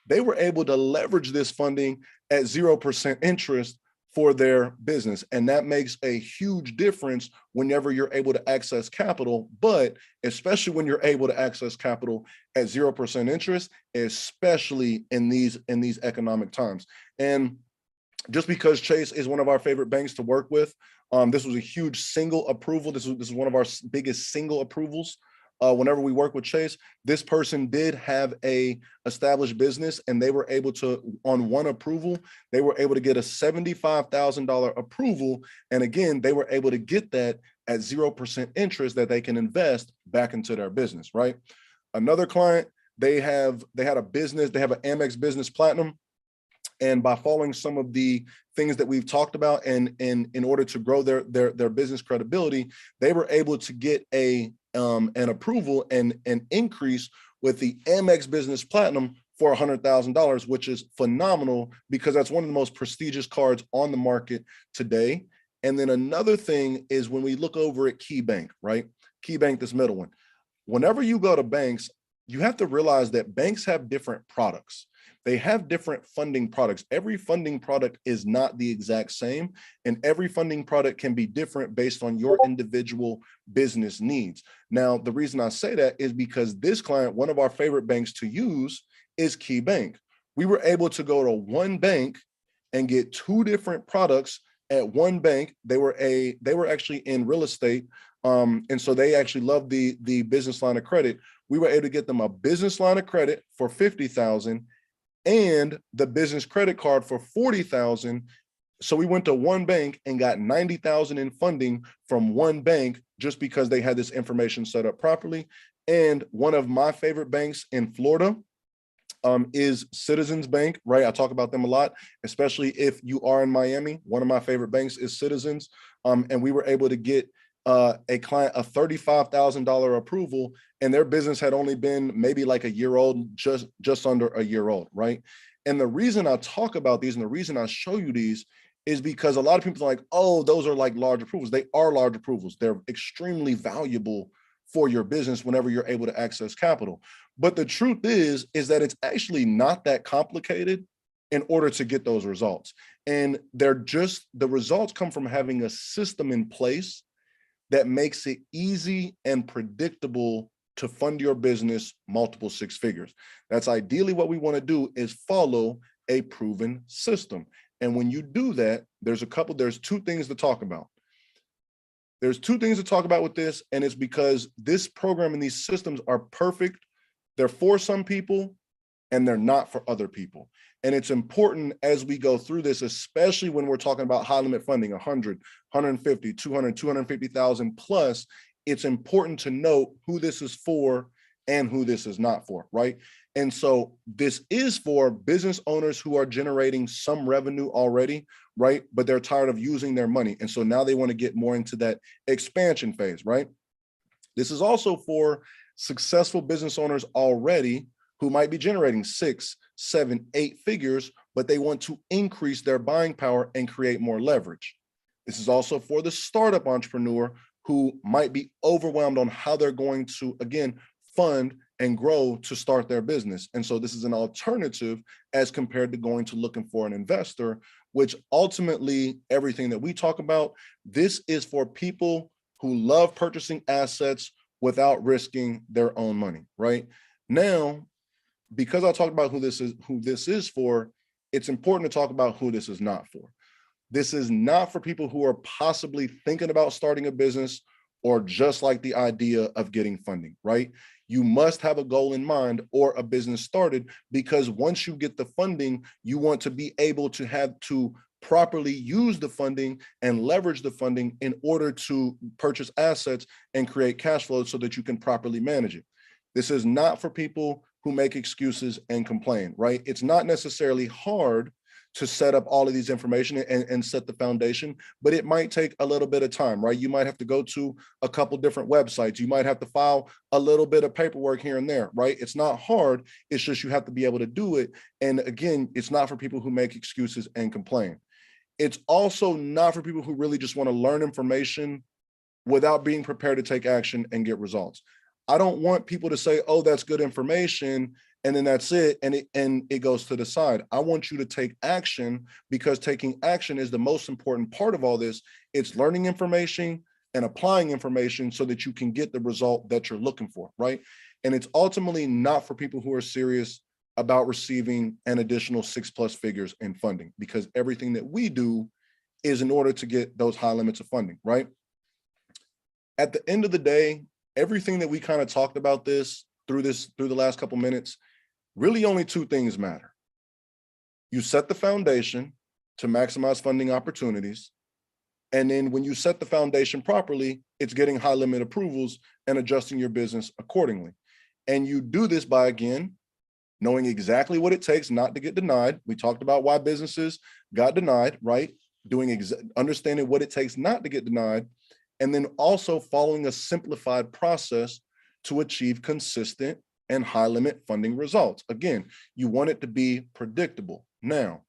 they were able to leverage this funding at 0% interest for their business. And that makes a huge difference whenever you're able to access capital, but especially when you're able to access capital at 0% interest, especially in these economic times. And just because Chase is one of our favorite banks to work with, this was a huge single approval. This is one of our biggest single approvals. Whenever we work with Chase, this person did have a established business, and they were able to, on one approval, they were able to get a $75,000 approval. And again, they were able to get that at 0% interest that they can invest back into their business, right? Another client, they had a business, they have an Amex Business Platinum. And by following some of the things that we've talked about, and in order to grow their business credibility, they were able to get an approval and an increase with the Amex Business Platinum for $100,000, which is phenomenal because that's one of the most prestigious cards on the market today. And then another thing is when we look over at KeyBank, right? KeyBank, this middle one. Whenever you go to banks, you have to realize that banks have different products. They have different funding products. Every funding product is not the exact same, and every funding product can be different based on your individual business needs. Now, the reason I say that is because this client, one of our favorite banks to use is KeyBank. We were able to go to one bank and get 2 different products at one bank. They were actually in real estate, and so they actually loved the business line of credit. We were able to get them a business line of credit for $50,000 and the business credit card for $40,000. So we went to one bank and got $90,000 in funding from one bank just because they had this information set up properly. And one of my favorite banks in Florida is Citizens Bank, right? I talk about them a lot, especially if you are in Miami. One of my favorite banks is Citizens. And we were able to get a client a $35,000 approval, and their business had only been maybe like a year old, just under a year old, right? And the reason I talk about these and the reason I show you these is because a lot of people are like, oh, those are like large approvals. They are large approvals. They're extremely valuable for your business whenever you're able to access capital. But the truth is that it's actually not that complicated in order to get those results. And the results come from having a system in place that makes it easy and predictable to fund your business multiple 6 figures. That's ideally what we want to do, is follow a proven system. And when you do that, there's 2 things to talk about. There's 2 things to talk about with this, and it's because this program and these systems are perfect. They're for some people and they're not for other people. And it's important as we go through this, especially when we're talking about high limit funding, 100, 150, 200, 250,000 plus, it's important to note who this is for and who this is not for, right? And so this is for business owners who are generating some revenue already, right? But they're tired of using their money. And so now they want to get more into that expansion phase, right? This is also for successful business owners already who might be generating 6, 7, 8 figures, but they want to increase their buying power and create more leverage. This is also for the startup entrepreneur who might be overwhelmed on how they're going to, again, fund and grow to start their business. And so this is an alternative as compared to going to looking for an investor, which ultimately everything that we talk about, this is for people who love purchasing assets without risking their own money, right? Now, because I talked about who this is for, it's important to talk about who this is not for. This is not for people who are possibly thinking about starting a business or just like the idea of getting funding, right? You must have a goal in mind or a business started, because once you get the funding, you want to be able to have to properly use the funding and leverage the funding in order to purchase assets and create cash flow so that you can properly manage it. This is not for people who make excuses and complain, right? It's not necessarily hard to set up all of these information and set the foundation, but it might take a little bit of time, right? You might have to go to a couple different websites. You might have to file a little bit of paperwork here and there, right? It's not hard. It's just you have to be able to do it. And again, it's not for people who make excuses and complain. It's also not for people who really just want to learn information without being prepared to take action and get results. I don't want people to say, oh, that's good information, and then that's it, and it goes to the side. I want you to take action, because taking action is the most important part of all this. It's learning information and applying information so that you can get the result that you're looking for, right? And it's ultimately not for people who are serious about receiving an additional 6+ figures in funding, because everything that we do is in order to get those high limits of funding, right? At the end of the day, everything that we kind of talked about through the last couple minutes, really only two things matter. You set the foundation to maximize funding opportunities. And then when you set the foundation properly, it's getting high limit approvals and adjusting your business accordingly. And you do this by, again, knowing exactly what it takes not to get denied. We talked about why businesses got denied, right? Understanding what it takes not to get denied, and then also following a simplified process to achieve consistent and high limit funding results. Again, you want it to be predictable. Now,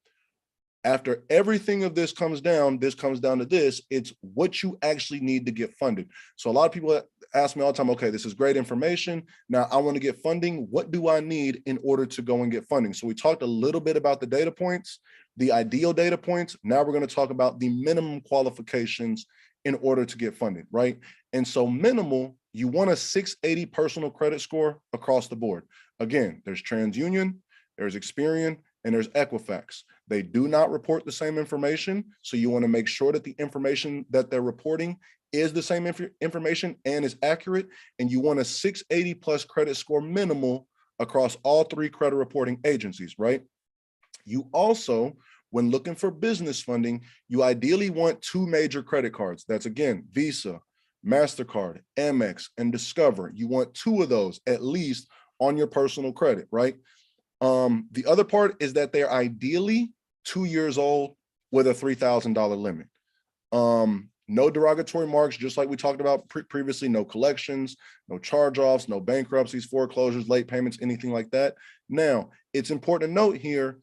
after everything of this comes down to this, it's what you actually need to get funded. So a lot of people ask me all the time, okay, this is great information. Now I want to get funding. What do I need in order to go and get funding? So we talked a little bit about the data points, the ideal data points. Now we're going to talk about the minimum qualifications in order to get funded, right? And so minimal, you want a 680 personal credit score across the board. Again, there's TransUnion, there's Experian, and there's Equifax. They do not report the same information. So you want to make sure that the information that they're reporting is the same information and is accurate. And you want a 680+ credit score minimal across all three credit reporting agencies, right? You also, when looking for business funding, you ideally want 2 major credit cards. That's, again, Visa, MasterCard, Amex, and Discover. You want 2 of those at least on your personal credit, right? The other part is that they're ideally 2 years old with a $3,000 limit. No derogatory marks, just like we talked about previously, no collections, no charge-offs, no bankruptcies, foreclosures, late payments, anything like that. Now, it's important to note here,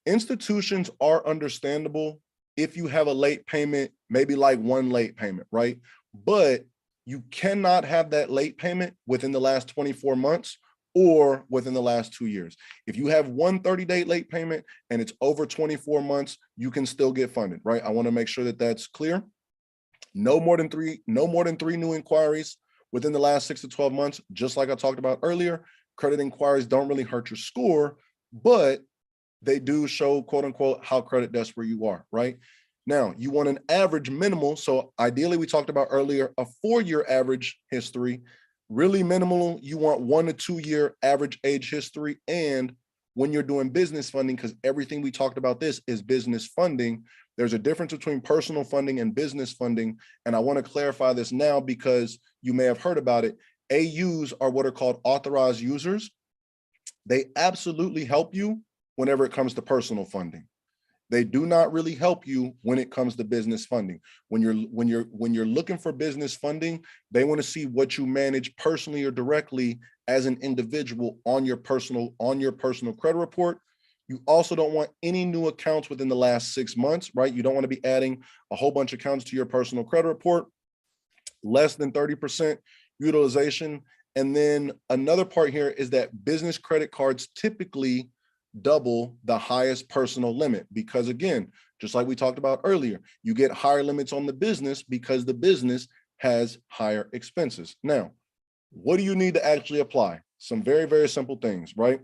institutions are understandable if you have a late payment, maybe like 1 late payment, right? But you cannot have that late payment within the last 24 months or within the last 2 years. If you have 1 30-day late payment and it's over 24 months, you can still get funded, right? I want to make sure that that's clear. No more than three new inquiries within the last 6 to 12 months. Just like I talked about earlier, credit inquiries don't really hurt your score, but they do show, quote unquote, how credit desperate you are, right? Now, you want an average minimal. So ideally, we talked about earlier, a 4-year average history. Really minimal, you want 1 to 2 year average age history. And when you're doing business funding, because everything we talked about this is business funding, there's a difference between personal funding and business funding. And I want to clarify this now because you may have heard about it. AUs are what are called authorized users. They absolutely help you whenever it comes to personal funding. They do not really help you when it comes to business funding. When you're looking for business funding, they want to see what you manage personally or directly as an individual on your personal credit report. You also don't want any new accounts within the last 6 months, right? You don't want to be adding a whole bunch of accounts to your personal credit report. Less than 30% utilization And then another part here is that business credit cards typically double the highest personal limit because, again, just like we talked about earlier, you get higher limits on the business because the business has higher expenses. Now, what do you need to actually apply? Some very, very simple things, right?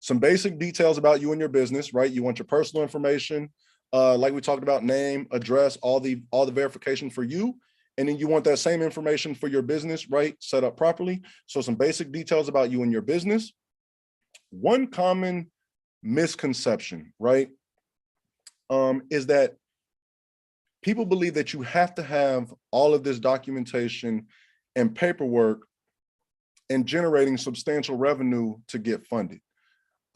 Some basic details about you and your business, right? You want your personal information, like we talked about, name, address, all the verification for you. And then you want that same information for your business, right? Set up properly. So some basic details about you and your business. One common misconception, right, is that people believe that you have to have all of this documentation and paperwork and generating substantial revenue to get funded.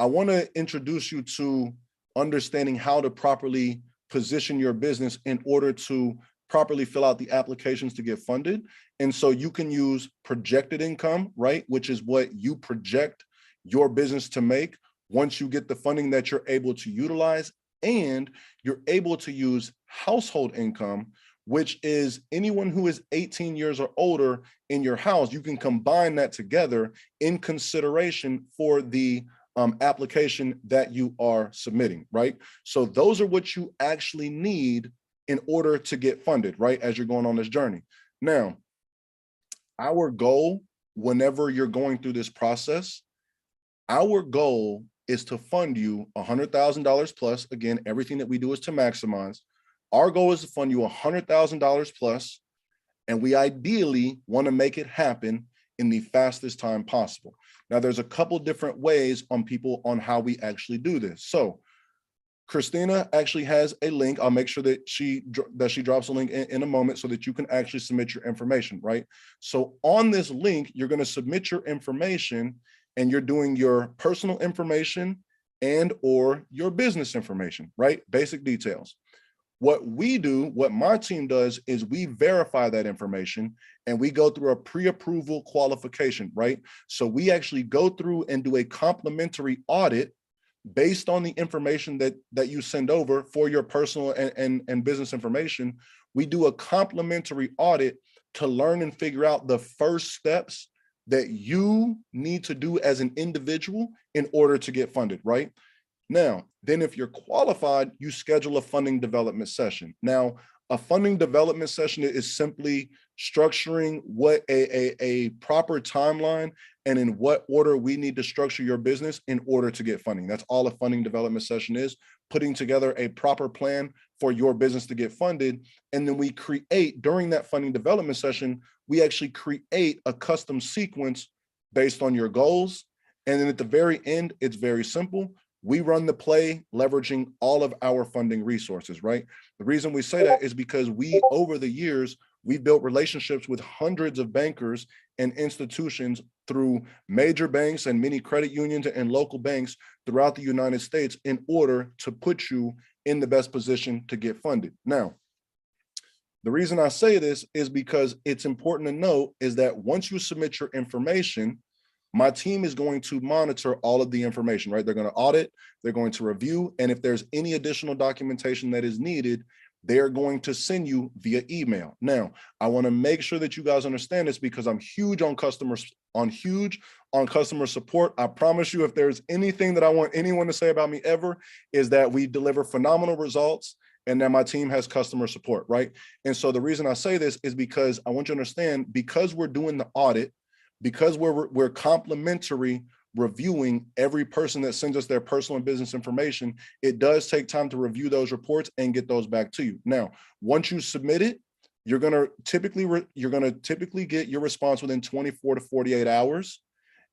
I want to introduce you to understanding how to properly position your business in order to properly fill out the applications to get funded. And so you can use projected income, right, which is what you project your business to make once you get the funding that you're able to utilize. And you're able to use household income, which is anyone who is 18 years or older in your house. You can combine that together in consideration for the application that you are submitting, right? So those are what you actually need in order to get funded, right, as you're going on this journey. Now, our goal, whenever you're going through this process, our goal is to fund you $100,000 plus. Again, everything that we do is to maximize. Our goal is to fund you $100,000 plus, and we ideally want to make it happen in the fastest time possible. Now, there's a couple different ways on how we actually do this. So Christina actually has a link. I'll make sure that she drops a link in a moment so that you can actually submit your information, right? So on this link, you're going to submit your information, and you're doing your personal information and or your business information, right? Basic details. What we do, what my team does, is we verify that information and we go through a pre-approval qualification, right? So we actually go through and do a complimentary audit based on the information that you send over for your personal and business information. We do a complimentary audit to learn and figure out the first steps that you need to do as an individual in order to get funded, right? Now, then if you're qualified, you schedule a funding development session. Now, a funding development session is simply structuring what a proper timeline and in what order we need to structure your business in order to get funding. That's all a funding development session is, putting together a proper plan for your business to get funded. And then we create, during that funding development session, we actually create a custom sequence based on your goals. And then at the very end, it's very simple. We run the play leveraging all of our funding resources, right? The reason we say that is because over the years, we've built relationships with hundreds of bankers and institutions through major banks and many credit unions and local banks throughout the United States in order to put you in the best position to get funded. Now, the reason I say this is because it's important to note is that once you submit your information, my team is going to monitor all of the information, right? They're going to audit, they're going to review, and if there's any additional documentation that is needed, they're going to send you via email. Now, I want to make sure that you guys understand this because I'm huge on customer support. I promise you, if there's anything that I want anyone to say about me ever, is that we deliver phenomenal results and that my team has customer support, right? And so the reason I say this is because I want you to understand, because we're doing the audit, because we're complimentary reviewing every person that sends us their personal and business information, it does take time to review those reports and get those back to you. Now, once you submit it, you're gonna typically get your response within 24 to 48 hours.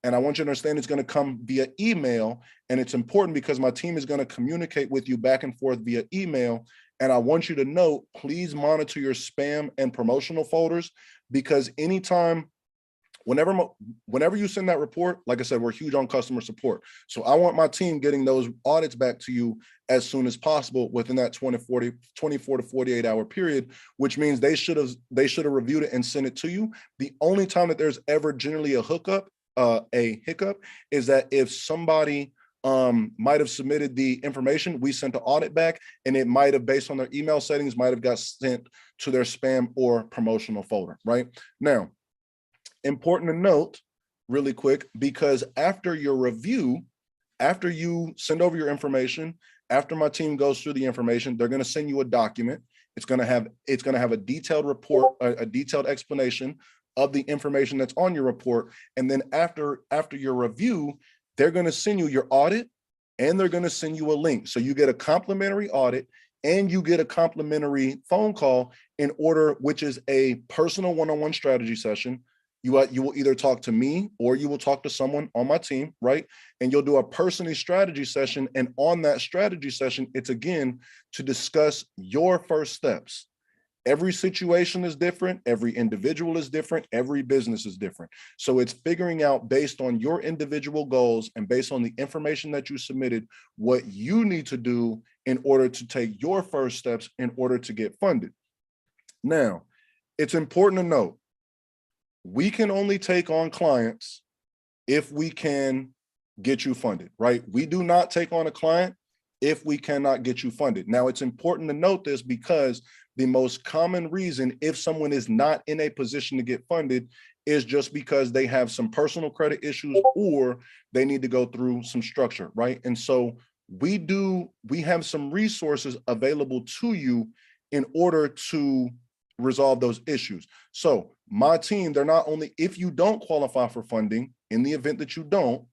And I want you to understand it's gonna come via email. And it's important because my team is gonna communicate with you back and forth via email. And I want you to know, please monitor your spam and promotional folders, because whenever you send that report, like I said, we're huge on customer support. So I want my team getting those audits back to you as soon as possible within that 24 to 48 hour period, which means they should have reviewed it and sent it to you. The only time that there's ever generally a hiccup is that if somebody might have submitted the information, we sent the audit back, and it might have, based on their email settings, might have got sent to their spam or promotional folder, right? Now, important to note really quick, because after your review, after you send over your information, after my team goes through the information, they're going to send you a document. It's going to have a detailed report, a detailed explanation of the information that's on your report. And then after your review, they're going to send you your audit, and they're going to send you a link. So you get a complimentary audit and you get a complimentary phone call which is a personal one-on-one strategy session. You will either talk to me or you will talk to someone on my team, right? And you'll do a personal strategy session. And on that strategy session, it's again to discuss your first steps. Every situation is different. Every individual is different. Every business is different. So it's figuring out, based on your individual goals and based on the information that you submitted, what you need to do in order to take your first steps in order to get funded. Now, it's important to note, we can only take on clients if we can get you funded, right? We do not take on a client if we cannot get you funded. Now, it's important to note this because the most common reason if someone is not in a position to get funded is just because they have some personal credit issues or they need to go through some structure, right? And so we have some resources available to you in order to resolve those issues. So my team, they're not only, if you don't qualify for funding, in the event that you don't,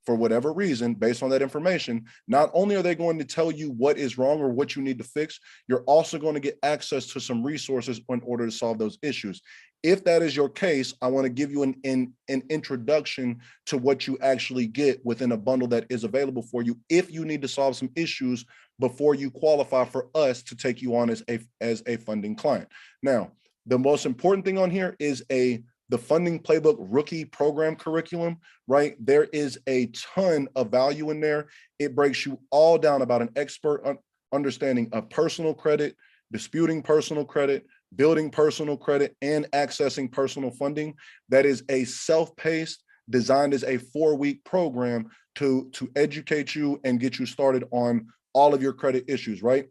for whatever reason, based on that information, not only are they going to tell you what is wrong or what you need to fix, you're also going to get access to some resources in order to solve those issues. If that is your case, I want to give you an introduction to what you actually get within a bundle that is available for you if you need to solve some issues before you qualify for us to take you on as a funding client. Now, the most important thing on here is the Funding Playbook Rookie Program Curriculum, right? There is a ton of value in there. It breaks you all down about an expert understanding of personal credit, disputing personal credit, building personal credit, and accessing personal funding. That is a self-paced, designed as a 4-week program to educate you and get you started on all of your credit issues, right?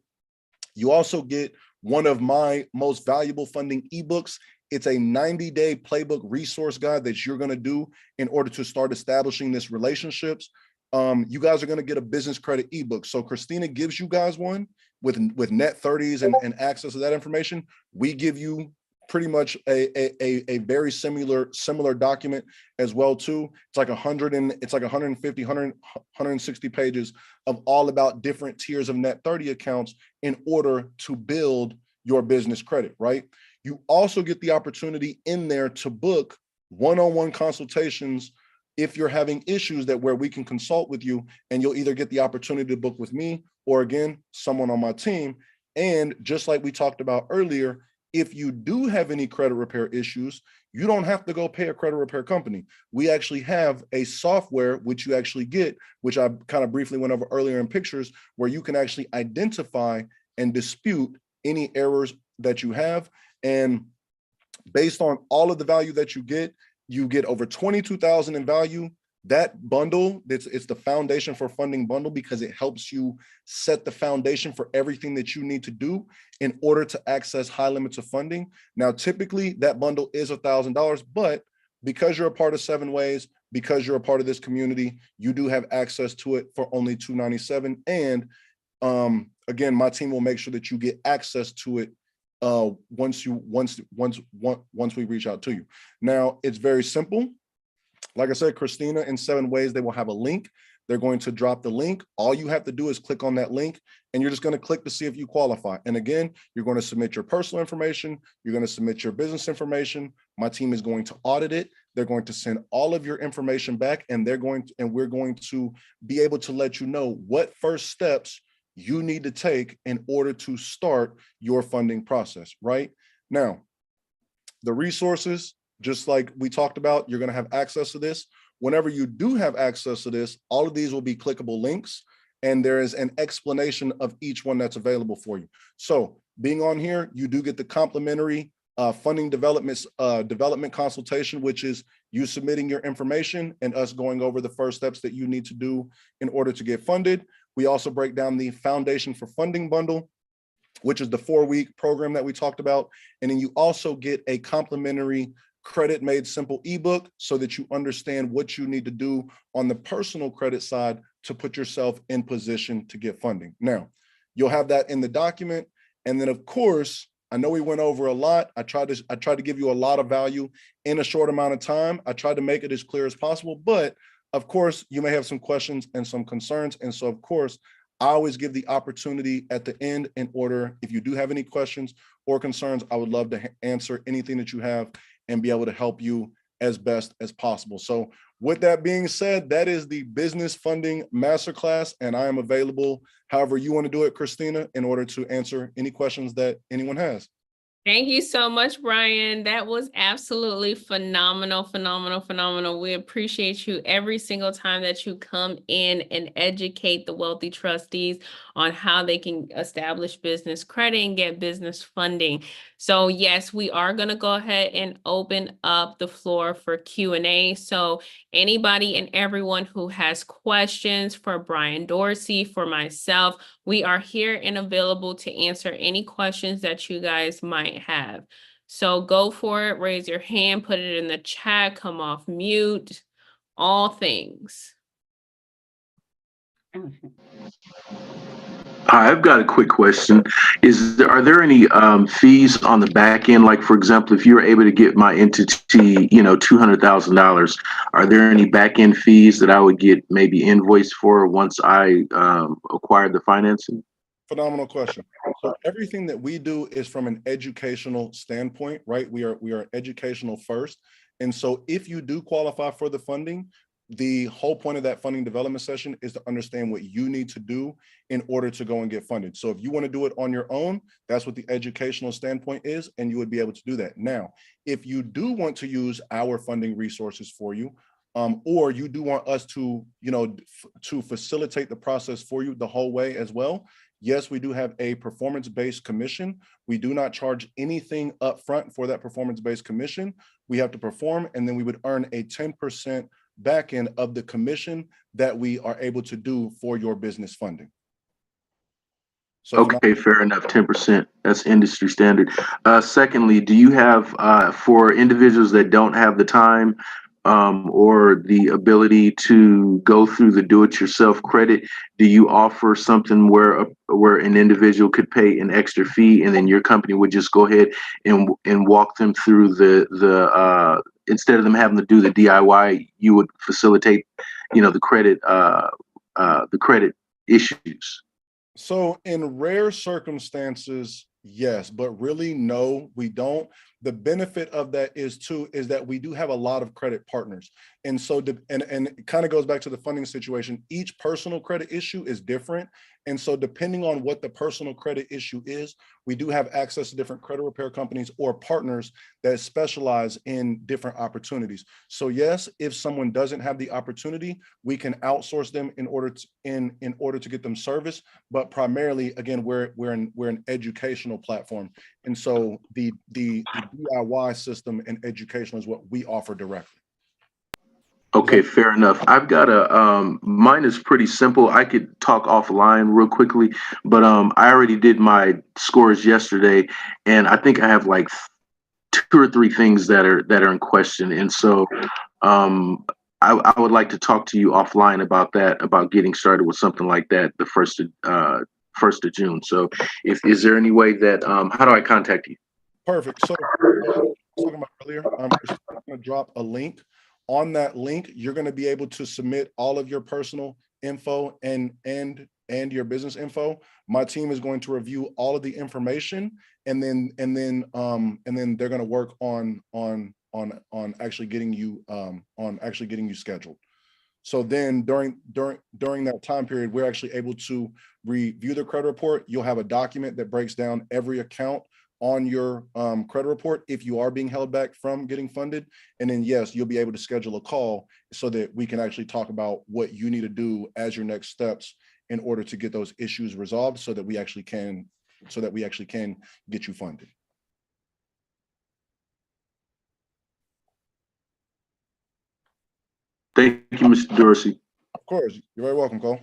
You also get one of my most valuable funding ebooks. It's a 90-day playbook resource guide that you're going to do in order to start establishing this relationships. You guys are going to get a business credit ebook. So Christina gives you guys one with net 30s and access to that information. We give you pretty much a very similar document as well too. It's like 150, 160 pages of all about different tiers of net 30 accounts in order to build your business credit, right? You also get the opportunity in there to book one-on-one consultations if you're having issues where we can consult with you, and you'll either get the opportunity to book with me or again, someone on my team. And just like we talked about earlier, if you do have any credit repair issues, you don't have to go pay a credit repair company. We actually have a software which you actually get, which I kind of briefly went over earlier in pictures, where you can actually identify and dispute any errors that you have. And based on all of the value that you get over 22,000 in value. That bundle, it's the Foundation for Funding bundle, because it helps you set the foundation for everything that you need to do in order to access high limits of funding. Now, typically that bundle is $1,000, but because you're a part of 7 Ways, because you're a part of this community, you do have access to it for only $297. And again, my team will make sure that you get access to it once we reach out to you. Now, it's very simple. Like I said, Christina in 7 Ways, they will have a link. They're going to drop the link. All you have to do is click on that link, and you're just going to click to see if you qualify. And again, you're going to submit your personal information. You're going to submit your business information. My team is going to audit it. They're going to send all of your information back, and we're going to be able to let you know what first steps you need to take in order to start your funding process, right? Now, the resources, just like we talked about, you're going to have access to this. Whenever you do have access to this, all of these will be clickable links, and there is an explanation of each one that's available for you. So being on here, you do get the complimentary funding development consultation, which is you submitting your information and us going over the first steps that you need to do in order to get funded. We also break down the Foundation for Funding bundle, which is the 4-week program that we talked about. And then you also get a complimentary Credit Made Simple ebook so that you understand what you need to do on the personal credit side to put yourself in position to get funding. Now, you'll have that in the document. And then of course, I know we went over a lot. I tried to give you a lot of value in a short amount of time. I tried to make it as clear as possible, but of course, you may have some questions and some concerns. And so of course, I always give the opportunity at the end in order, if you do have any questions or concerns, I would love to answer anything that you have and be able to help you as best as possible. So with that being said, that is the Business Funding Masterclass, and I am available however you want to do it, Christina, in order to answer any questions that anyone has.
Thank you so much, Brian. That was absolutely phenomenal, phenomenal, phenomenal. We appreciate you every single time that you come in and educate the wealthy trustees on how they can establish business credit and get business funding. So yes, we are going to go ahead and open up the floor for Q&A. So anybody and everyone who has questions for Brian Dorsey, for myself, we are here and available to answer any questions that you guys might have. So go for it, raise your hand, put it in the chat, come off mute, all things.
I've got a quick question. Are there any fees on the back end? Like, for example, if you're able to get my entity, $200,000, are there any back end fees that I would get maybe invoiced for once I acquired the financing?
Phenomenal question. So everything that we do is from an educational standpoint, right? We are educational first. And so if you do qualify for the funding, the whole point of that funding development session is to understand what you need to do in order to go and get funded. So if you want to do it on your own, that's what the educational standpoint is, and you would be able to do that. Now, if you do want to use our funding resources for you, or you do want us to, to facilitate the process for you the whole way as well, yes, we do have a performance-based commission. We do not charge anything up front for that performance-based commission. We have to perform, and then we would earn a 10% back end of the commission that we are able to do for your business funding. So
okay, fair enough, 10%. That's industry standard. Secondly, do you have, for individuals that don't have the time or the ability to go through the do-it-yourself credit, do you offer something where an individual could pay an extra fee and then your company would just go ahead and walk them through the instead of them having to do the DIY, you would facilitate, the credit issues?
So in rare circumstances, yes, but really, no, we don't. The benefit of that is that we do have a lot of credit partners. And so, and it kind of goes back to the funding situation. Each personal credit issue is different. And so depending on what the personal credit issue is, we do have access to different credit repair companies or partners that specialize in different opportunities. So yes, if someone doesn't have the opportunity, we can outsource them in order to get them service. But primarily, again, we're an educational platform. And so the DIY system and education is what we offer directly.
Okay, fair enough. I've got mine is pretty simple. I could talk offline real quickly, but I already did my scores yesterday, and I think I have like 2 or 3 things that are in question. And so I would like to talk to you offline about that, about getting started with something like that the 1st of June. So is there any way that how do I contact you?
Perfect. So I was talking about earlier, I'm going to drop a link. On that link, you're going to be able to submit all of your personal info and your business info. My team is going to review all of the information, and then they're going to work on actually getting you scheduled. So then during that time period, we're actually able to review the credit report. You'll have a document that breaks down every account on your credit report if you are being held back from getting funded. And then yes, you'll be able to schedule a call so that we can actually talk about what you need to do as your next steps in order to get those issues resolved so that we actually can get you funded.
Thank you, Mr. Dorsey.
Of course, you're very welcome, Cole.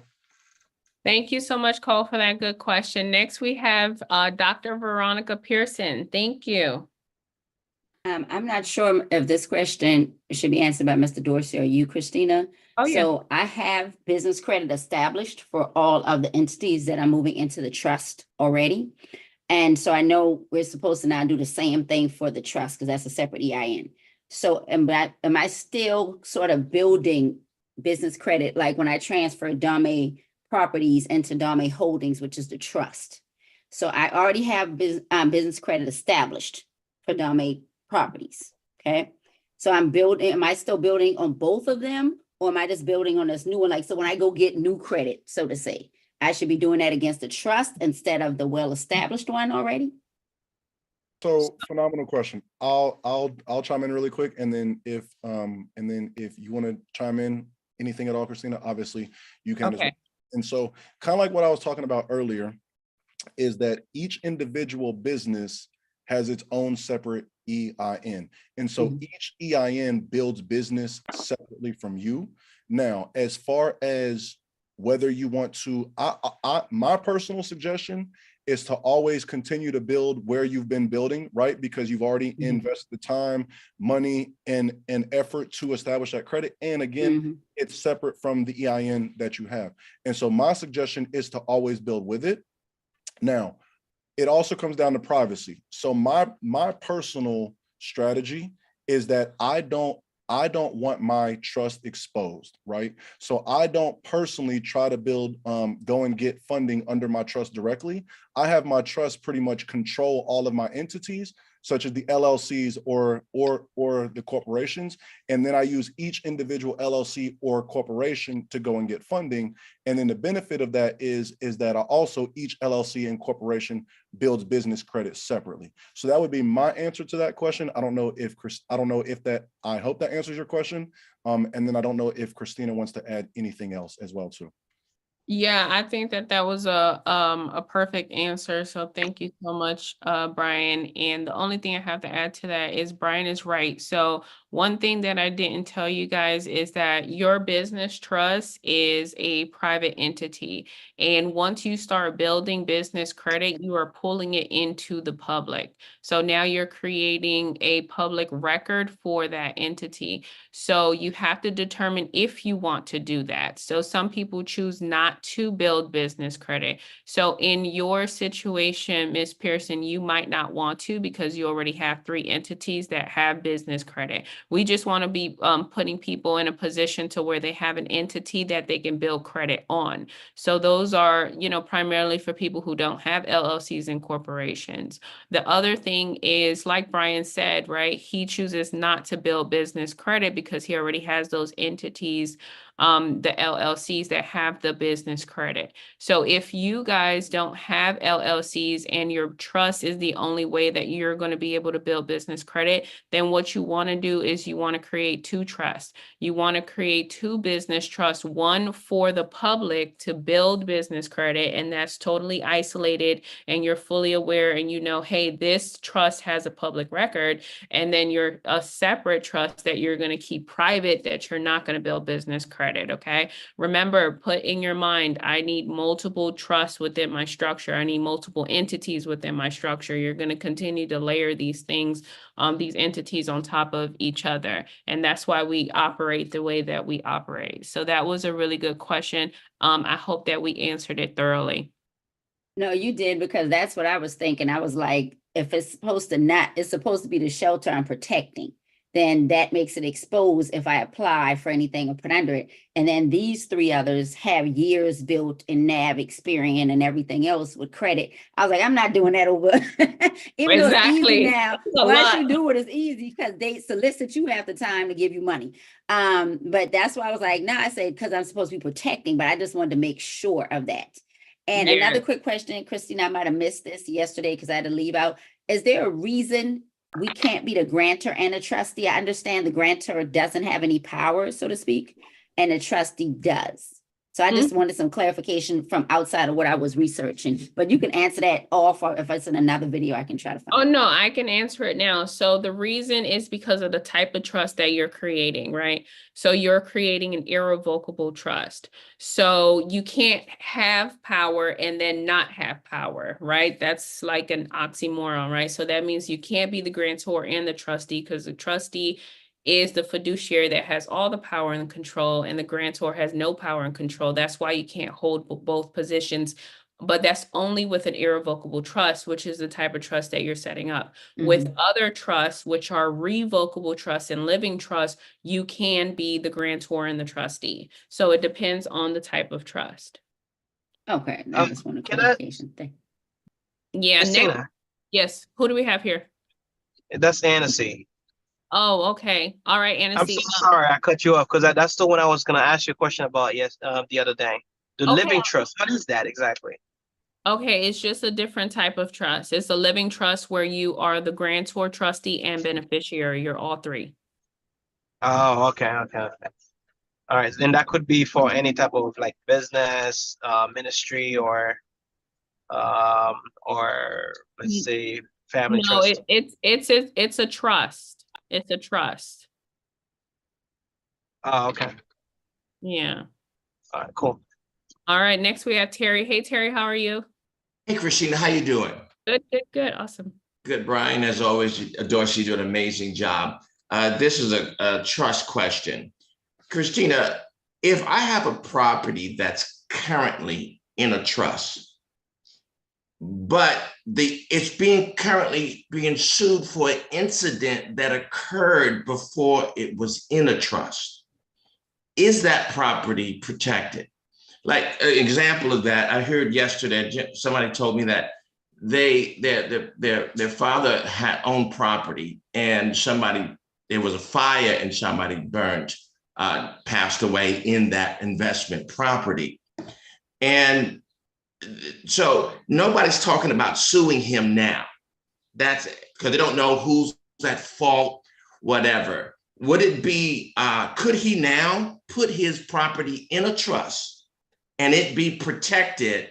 Thank you so much, Cole, for that good question. Next, we have Dr. Veronica Pearson. Thank you.
I'm not sure if this question should be answered by Mr. Dorsey or you, Christina.
Oh, yeah.
So I have business credit established for all of the entities that are moving into the trust already. And so I know we're supposed to now do the same thing for the trust because that's a separate EIN. So am I still sort of building business credit like when I transfer Dame Properties into Dame Holdings, which is the trust? So I already have business credit established for Dame Properties, okay? So am I still building on both of them? Or am I just building on this new one? Like, so when I go get new credit, so to say, I should be doing that against the trust instead of the well-established one already?
So phenomenal question. I'll chime in really quick, and then if you want to chime in anything at all, Christina, obviously you can as well.
Okay.
And so kind of like what I was talking about earlier is that each individual business has its own separate EIN. And so each EIN builds business separately from you. Now, as far as whether you want to, my personal suggestion is to always continue to build where you've been building, right? Because you've already invested the time, money, and effort to establish that credit. And again, it's separate from the EIN that you have. And so my suggestion is to always build with it. Now, it also comes down to privacy. So my personal strategy is that I don't want my trust exposed, right? So I don't personally try to build, go and get funding under my trust directly. I have my trust pretty much control all of my entities, such as the LLCs or the corporations. And then I use each individual LLC or corporation to go and get funding. And then the benefit of that is that each LLC and corporation builds business credit separately. So that would be my answer to that question. I hope that answers your question. And then I don't know if Christina wants to add anything else as well too.
Yeah, I think that was a perfect answer. So thank you so much, Brian. And the only thing I have to add to that is Brian is right. So one thing that I didn't tell you guys is that your business trust is a private entity. And once you start building business credit, you are pulling it into the public. So now you're creating a public record for that entity. So you have to determine if you want to do that. So some people choose not to build business credit. So in your situation, Ms. Pearson, you might not want to because you already have 3 entities that have business credit. We just want to be putting people in a position to where they have an entity that they can build credit on. So those are, primarily for people who don't have LLCs and corporations. The other thing is, like Brian said, right, he chooses not to build business credit because he already has those entities, the LLCs that have the business credit. So if you guys don't have LLCs and your trust is the only way that you're going to be able to build business credit, then what you want to do is you want to create 2 trusts. You want to create 2 business trusts, one for the public to build business credit, and that's totally isolated and you're fully aware and hey, this trust has a public record, and then you're a separate trust that you're going to keep private that you're not going to build business credit, okay? Remember, put in your mind, I need multiple trusts within my structure. I need multiple entities within my structure. You're going to continue to layer these things, these entities on top of each other. And that's why we operate the way that we operate. So that was a really good question. I hope that we answered it thoroughly.
No, you did, because that's what I was thinking. I was like, if it's supposed to be the shelter I'm protecting, then that makes it exposed if I apply for anything or put under it. And then these 3 others have years built in NAV, Experian, and everything else with credit. I was like, I'm not doing that over. Even though it's easy now, once you do it, it's easy because they solicit you half the time to give you money. But that's why I was like, I said, because I'm supposed to be protecting, but I just wanted to make sure of that. And another quick question, Christine, I might have missed this yesterday because I had to leave out. Is there a reason we can't be the grantor and a trustee? I understand the grantor doesn't have any power, so to speak, and the trustee does. So I just wanted some clarification from outside of what I was researching, but you can answer that off, or if it's in another video, I can try to find.
Oh, no, I can answer it now. So the reason is because of the type of trust that you're creating, right? So you're creating an irrevocable trust. So you can't have power and then not have power, right? That's like an oxymoron, right? So that means you can't be the grantor and the trustee, because the trustee is the fiduciary that has all the power and control, and the grantor has no power and control. That's why you can't hold both positions. But that's only with an irrevocable trust, which is the type of trust that you're setting up. With other trusts, which are revocable trusts and living trusts, you can be the grantor and the trustee. So it depends on the type of trust.
Okay, I just want a
Can I-
clarification thing.
Yeah,
Christina,
yes. Who do we have here?
that's Annecy.
Oh, okay. All right,
I'm
Annecy.
so sorry I cut you off, because that's the one I was gonna ask you a question about the other day. The
Okay.
living trust, what is that exactly?
Okay, it's just a different type of trust. It's a living trust where you are the grantor, trustee, and beneficiary. You're all three.
Oh, okay. All right, then that could be for any type of like business, ministry, or let's say family
No,
trust.
it's a trust. It's a trust.
Oh, okay.
Yeah.
All right, cool.
All right, next we have Terry. Hey, Terry, how are you?
Hey, Christina, how you doing?
Good. Awesome.
Good, Brian. As always, Dorsey, you do an amazing job. This is a trust question. Christina, if I have a property that's currently in a trust, but it's currently being sued for an incident that occurred before it was in a trust, is that property protected? Like an example of that, I heard yesterday, somebody told me that their father had owned property, and there was a fire and somebody passed away in that investment property. And so nobody's talking about suing him now. That's because they don't know who's at fault, whatever. Would it be, could he now put his property in a trust and it be protected?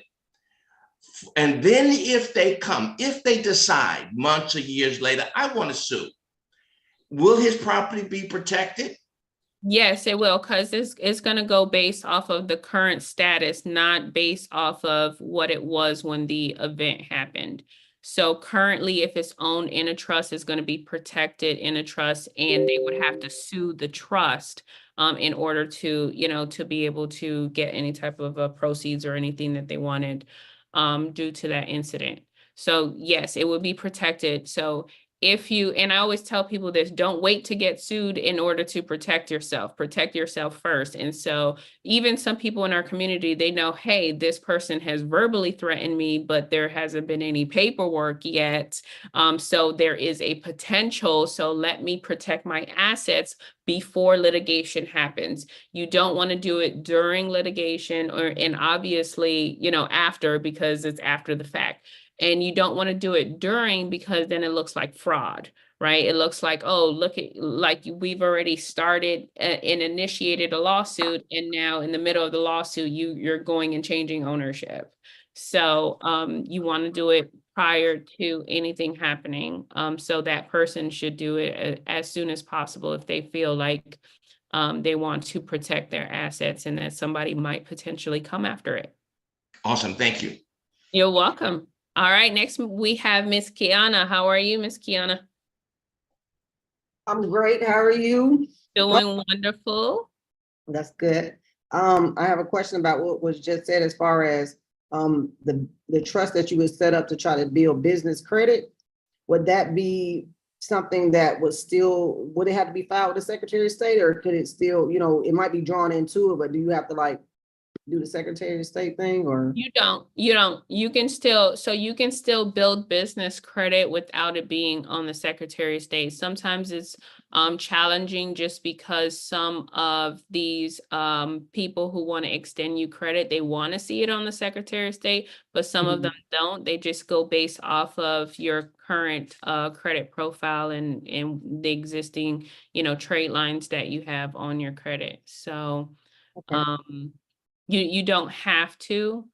And then if they decide months or years later, I want to sue, will his property be protected?
Yes, it will, because it's going to go based off of the current status, not based off of what it was when the event happened. So currently, if it's owned in a trust, it's going to be protected in a trust, and they would have to sue the trust in order to, to be able to get any type of proceeds or anything that they wanted due to that incident. So yes, it would be protected. So and I always tell people this, don't wait to get sued in order to protect yourself first. And so even some people in our community, they know, hey, this person has verbally threatened me, but there hasn't been any paperwork yet. So there is a potential. So let me protect my assets before litigation happens. You don't want to do it during litigation and obviously, after, because it's after the fact. And you don't want to do it during, because then it looks like fraud, right? It looks like, oh, like we've already started and initiated a lawsuit, and now in the middle of the lawsuit, you're going and changing ownership. So you want to do it prior to anything happening. So that person should do it as soon as possible if they feel like they want to protect their assets and that somebody might potentially come after it.
Awesome, thank you.
You're welcome. All right, next we have Miss Kiana. How are you, Miss Kiana?
I'm great. How are you?
Doing wonderful.
That's good. I have a question about what was just said as far as the trust that you would set up to try to build business credit. Would that be something that would it have to be filed with the Secretary of State, or could it still, it might be drawn into it, but do you have to do the Secretary of State thing, or?
You don't. You can still build business credit without it being on the Secretary of State. Sometimes it's challenging just because some of these people who want to extend you credit, they want to see it on the Secretary of State, but some of them don't. They just go based off of your current credit profile and the existing, trade lines that you have on your credit. So
Okay.
You don't have to.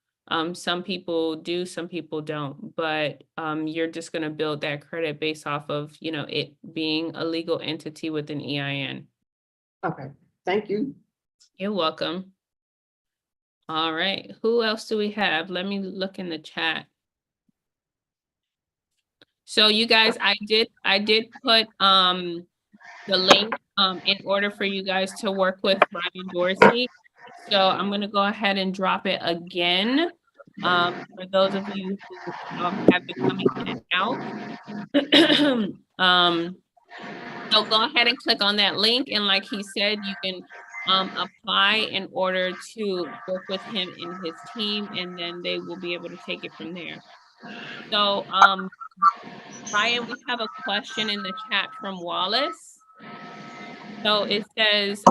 Some people do, some people don't, but you're just going to build that credit based off of, you know, it being a legal entity with an EIN.
Okay, thank you.
You're welcome. All right, who else do we have? Let me look in the chat. So you guys, I did put the link in order for you guys to work with Brian Dorsey. So I'm going to go ahead and drop it again for those of you who have been coming in and out. So go ahead and click on that link. And like he said, you can apply in order to work with him and his team, and then they will be able to take it from there. So Brian, we have a question in the chat from Wallace. So it says,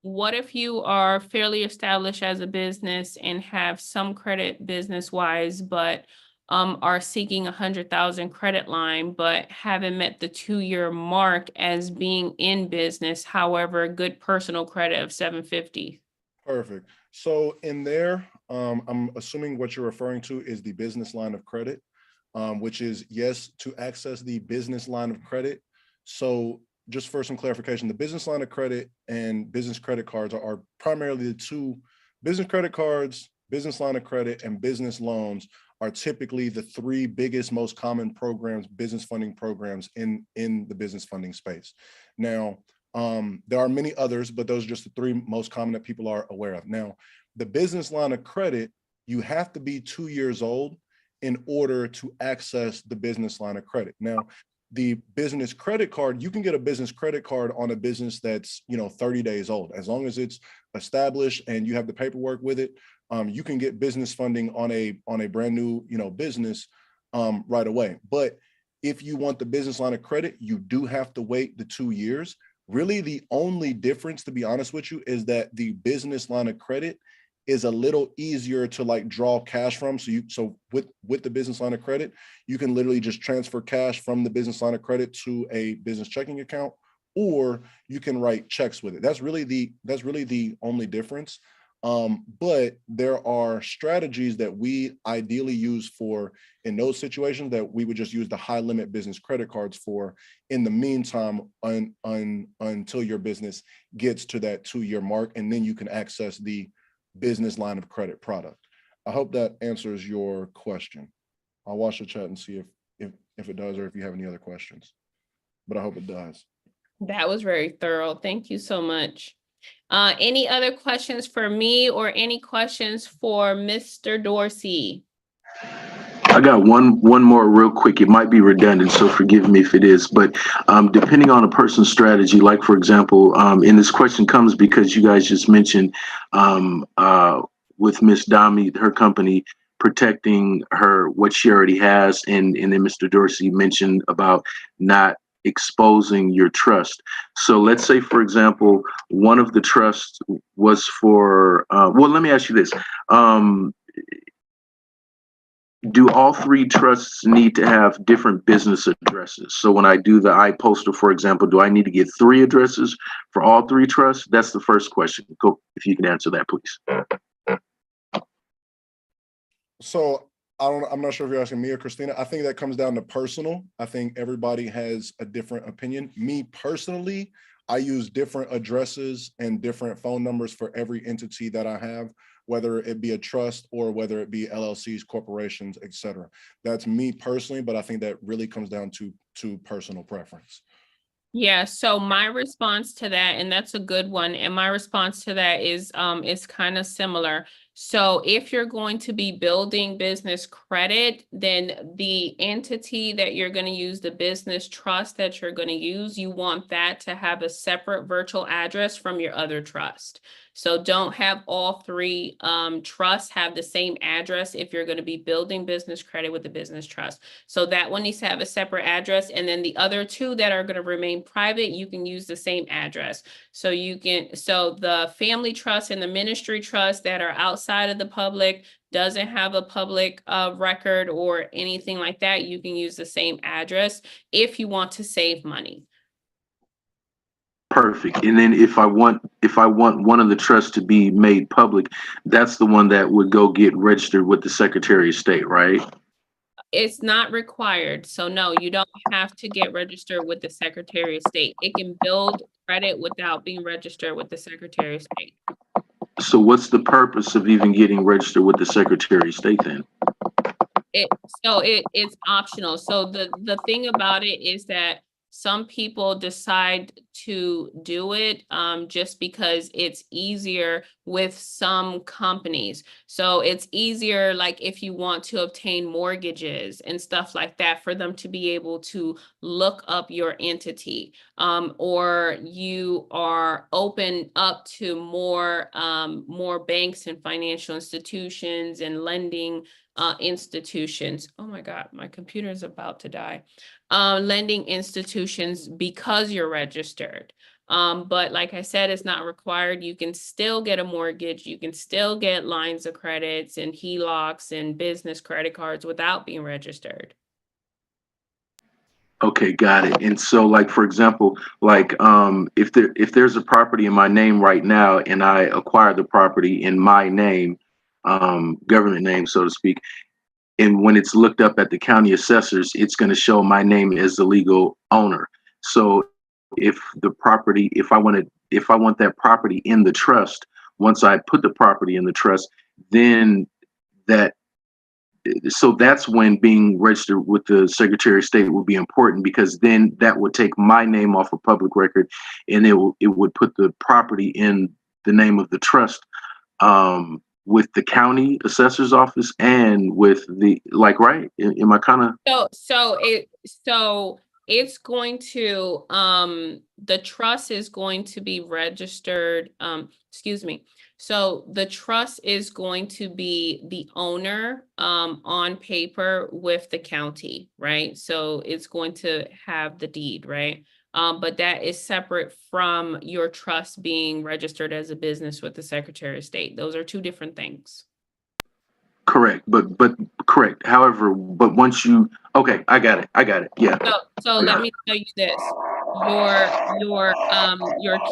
what if you are fairly established as a business and have some credit business-wise, but are seeking 100,000 credit line, but haven't met the 2-year mark as being in business, however, good personal credit of 750?
Perfect. So in there, I'm assuming what you're referring to is the business line of credit, which is, yes, to access the business line of credit. So just for some clarification, the business line of credit and business credit cards are primarily the two. Business credit cards, business line of credit, and business loans are typically the 3 biggest, most common programs, business funding programs in the business funding space. Now, there are many others, but those are just the 3 most common that people are aware of. Now, the business line of credit, you have to be 2 years old in order to access the business line of credit. Now, the business credit card, you can get a business credit card on a business that's, 30 days old. As long as it's established and you have the paperwork with it, you can get business funding on a brand new, business right away. But if you want the business line of credit, you do have to wait the 2 years. Really, the only difference, to be honest with you, is that the business line of credit is a little easier to like draw cash from. So with the business line of credit, you can literally just transfer cash from the business line of credit to a business checking account, or you can write checks with it. That's really the only difference. But there are strategies that we ideally use for in those situations that we would just use the high limit business credit cards for in the meantime until your business gets to that 2-year mark, and then you can access the business line of credit product. I hope that answers your question. I'll watch the chat and see if it does, or if you have any other questions, but I hope it does.
That was very thorough. Thank you so much. Any other questions for me or any questions for Mr. Dorsey?
I got one more real quick. It might be redundant, so forgive me if it is, but depending on a person's strategy, like for example, and this question comes because you guys just mentioned with Miss Dami, her company protecting what she already has, and then Mr. Dorsey mentioned about not exposing your trust. So let's say, for example, one of the trusts was for, well, let me ask you this. Do all 3 trusts need to have different business addresses? So when I do the iPostal, for example, do I need to get 3 addresses for all 3 trusts? That's the first question. Go, if you can answer that, please.
So I'm not sure if you're asking me or Christina. I think that comes down to personal. I think everybody has a different opinion. Me personally, I use different addresses and different phone numbers for every entity that I have, whether it be a trust or whether it be LLCs, corporations, etc. That's me personally, but I think that really comes down to personal preference.
Yeah, so my response to that, and that's a good one, and my response to that is kind of similar. So if you're going to be building business credit, then the entity that you're going to use, the business trust that you're going to use, you want that to have a separate virtual address from your other trust. So don't have all 3 trusts have the same address if you're going to be building business credit with the business trust. So that one needs to have a separate address. And then the other 2 that are going to remain private, you can use the same address. So so the family trust and the ministry trust that are outside of the public, doesn't have a public record or anything like that, you can use the same address if you want to save money.
Perfect. And then if I want one of the trusts to be made public, that's the one that would go get registered with the Secretary of State, right?
It's not required. So no, you don't have to get registered with the Secretary of State. It can build credit without being registered with the Secretary of State.
So what's the purpose of even getting registered with the Secretary of State then?
It's optional. So the thing about it is that some people decide to do it just because it's easier with some companies. So it's easier, like if you want to obtain mortgages and stuff like that, for them to be able to look up your entity, or you are open up to more banks and financial institutions and lending institutions. Oh my God, my computer is about to die. Lending institutions, because you're registered. But like I said, it's not required. You can still get a mortgage. You can still get lines of credits and HELOCs and business credit cards without being registered.
Okay, got it. And so, like, for example, like if there's a property in my name right now and I acquire the property in my name, government name, so to speak, and when it's looked up at the county assessors, it's going to show my name as the legal owner. So if I want that property in the trust, once I put the property in the trust, then that's when being registered with the Secretary of State would be important, because then that would take my name off of public record, and it would put the property in the name of the trust, with the county assessor's office and with the, like, right? Am I kind of?
So it's going to, the trust is going to be registered, excuse me. So the trust is going to be the owner on paper with the county, right? So it's going to have the deed, right? But that is separate from your trust being registered as a business with the Secretary of State. Those are two different things.
Correct, but correct. However, but once you, okay, I got it. Yeah.
So let me tell you this. Your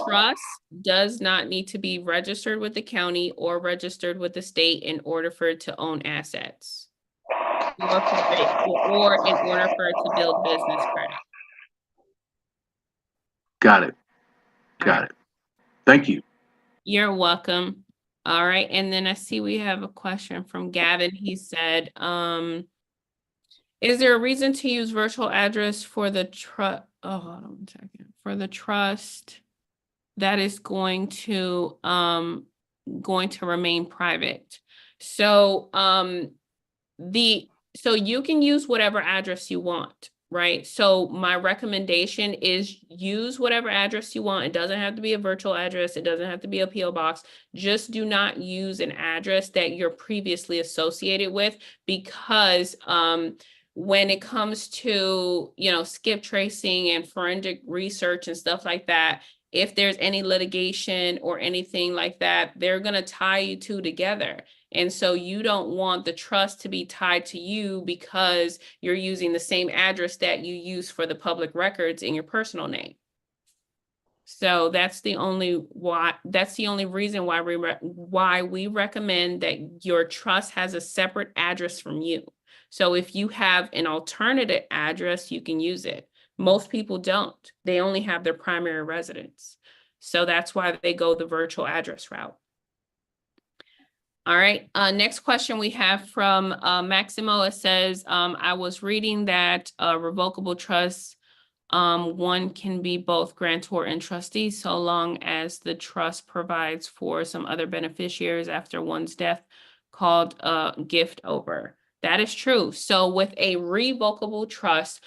trust does not need to be registered with the county or registered with the state in order for it to own assets, or in order for it to build business credit.
Got it. Got it. Thank you.
You're welcome. All right. And then I see we have a question from Gavin. He said, is there a reason to use virtual address for the trust? Oh, hold on one second. For the trust that is going to remain private. So so you can use whatever address you want, right? So my recommendation is use whatever address you want. It doesn't have to be a virtual address. It doesn't have to be a PO box. Just do not use an address that you're previously associated with, because when it comes to, skip tracing and forensic research and stuff like that, if there's any litigation or anything like that, they're going to tie you two together. And so you don't want the trust to be tied to you because you're using the same address that you use for the public records in your personal name. So that's the only reason why we recommend that your trust has a separate address from you. So if you have an alternative address, you can use it. Most people don't. They only have their primary residence. So that's why they go the virtual address route. All right. Next question we have from Maximo. It says, I was reading that revocable trust, one can be both grantor and trustee, so long as the trust provides for some other beneficiaries after one's death, called gift over. That is true. So with a revocable trust,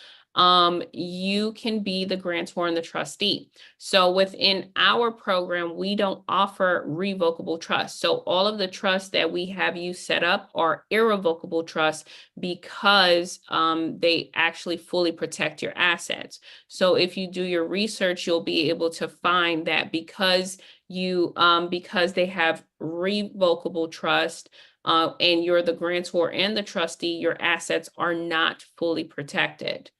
you can be the grantor and the trustee. So within our program, we don't offer revocable trust. So all of the trusts that we have you set up are irrevocable trusts, because they actually fully protect your assets. So if you do your research, you'll be able to find that because they have revocable trust, and you're the grantor and the trustee, your assets are not fully protected.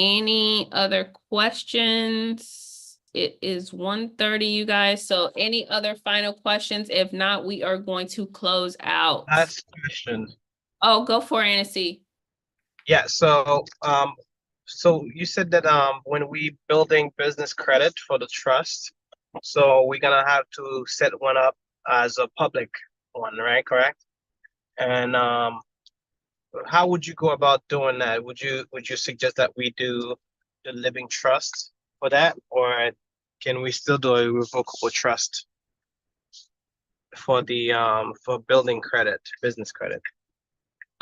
Any other questions? It is 1:30, you guys. So any other final questions? If not, we are going to close out.
Last question.
Oh, go for it, Anna.
Yeah, so you said that when we building business credit for the trust, so we're gonna have to set one up as a public one, right? Correct? And how would you go about doing that? Would you suggest that we do the living trust for that, or can we still do a revocable trust for the for building credit, business credit?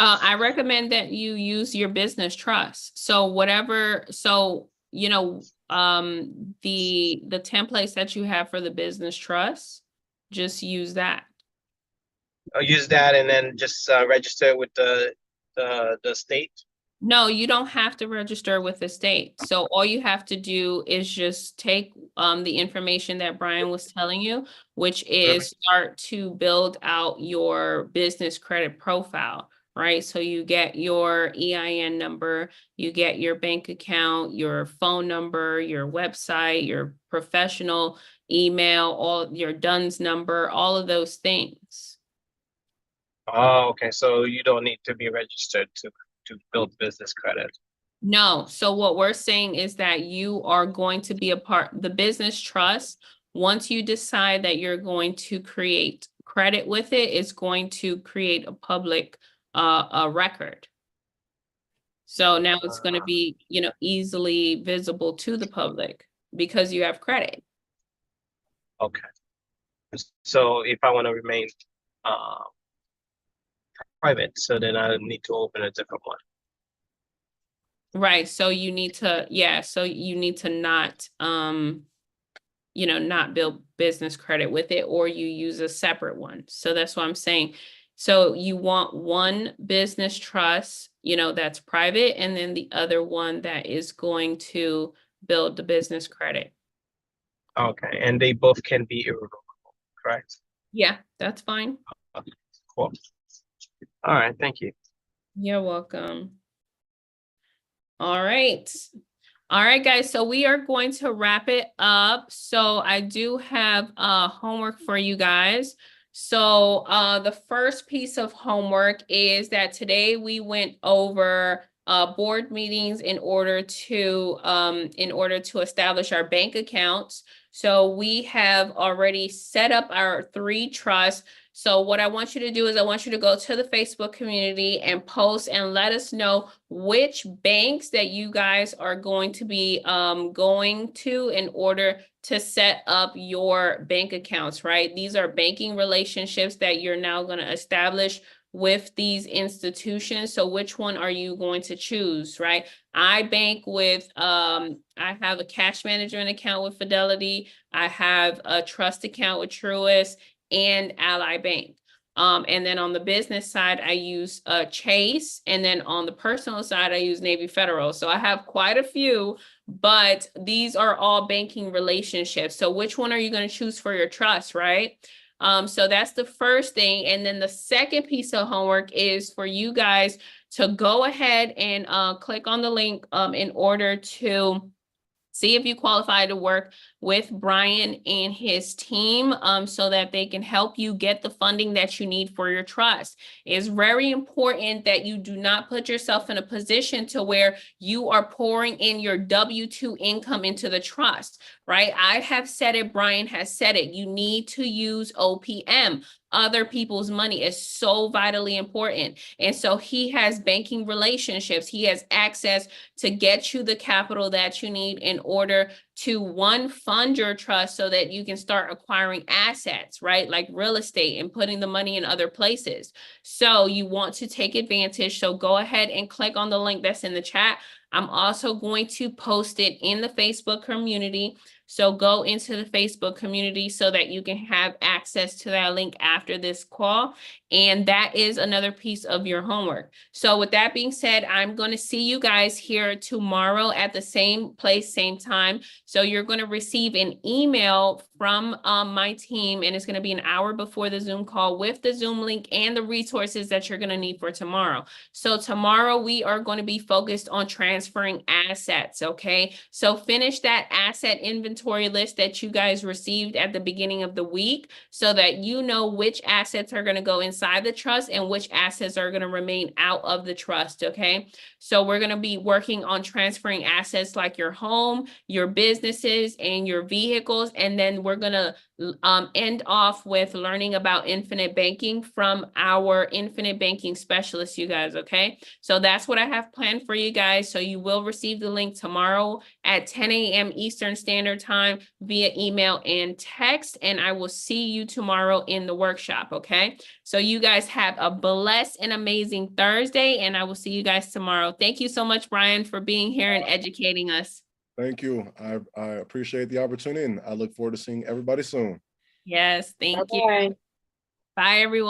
I recommend that you use your business trust. So whatever, so, you know, the templates that you have for the business trust, just use that.
I'll use that and then just register with the state.
No, you don't have to register with the state. So all you have to do is just take the information that Brian was telling you, which is start to build out your business credit profile, right? So you get your EIN number, you get your bank account, your phone number, your website, your professional email, all your DUNS number, all of those things.
Oh, okay. So you don't need to be registered to build business credit.
No. So what we're saying is that you are going to be a part, the business trust, once you decide that you're going to create credit with it, it's going to create a public a record. So now it's going to be, you know, easily visible to the public because you have credit.
Okay. So if I want to remain private, so then I need to open a different one.
Right. So you need to, yeah, so you need to not, you know, not build business credit with it, or you use a separate one. So that's what I'm saying. So you want one business trust, you know, that's private, and then the other one that is going to build the business credit.
Okay. And they both can be irrevocable, correct?
Yeah, that's fine.
Okay, cool. All right. Thank you.
You're welcome. All right. All right, guys. So we are going to wrap it up. So I do have homework for you guys. So the first piece of homework is that today we went over board meetings in order to establish our bank accounts. So we have already set up our 3 trusts. So what I want you to do is I want you to go to the Facebook community and post and let us know which banks that you guys are going to be going to in order to set up your bank accounts, right? These are banking relationships that you're now going to establish with these institutions. So which one are you going to choose, right? I bank with, I have a cash management account with Fidelity. I have a trust account with Truist and Ally Bank. And then on the business side, I use Chase. And then on the personal side, I use Navy Federal. So I have quite a few, but these are all banking relationships. So which one are you going to choose for your trust, right? So that's the first thing. And then the second piece of homework is for you guys to go ahead and click on the link in order to see if you qualify to work with Brian and his team so that they can help you get the funding that you need for your trust. It's very important that you do not put yourself in a position to where you are pouring in your W-2 income into the trust, right? I have said it, Brian has said it. You need to use OPM. Other people's money is so vitally important. And so he has banking relationships. He has access to get you the capital that you need in order to, one, fund your trust so that you can start acquiring assets, right? Like real estate and putting the money in other places. So you want to take advantage. So go ahead and click on the link that's in the chat. I'm also going to post it in the Facebook community. So go into the Facebook community so that you can have access to that link after this call. And that is another piece of your homework. So with that being said, I'm going to see you guys here tomorrow at the same place, same time. So you're going to receive an email from my team, and it's going to be an hour before the Zoom call with the Zoom link and the resources that you're going to need for tomorrow. So tomorrow we are going to be focused on transferring assets, okay? So finish that asset inventory list that you guys received at the beginning of the week so that you know which assets are going to go inside the trust and which assets are going to remain out of the trust, okay? So we're going to be working on transferring assets like your home, your businesses, and your vehicles, and then we're going to end off with learning about infinite banking from our infinite banking specialist, you guys, okay? So that's what I have planned for you guys. So you will receive the link tomorrow at 10 a.m. Eastern Standard Time via email and text, and I will see you tomorrow in the workshop, okay? So you guys have a blessed and amazing Thursday, and I will see you guys tomorrow. Thank you so much, Brian, for being here and educating us.
Thank you. I appreciate the opportunity, and I look forward to seeing everybody soon.
Yes, thank you.
Bye-bye.
Bye, everyone.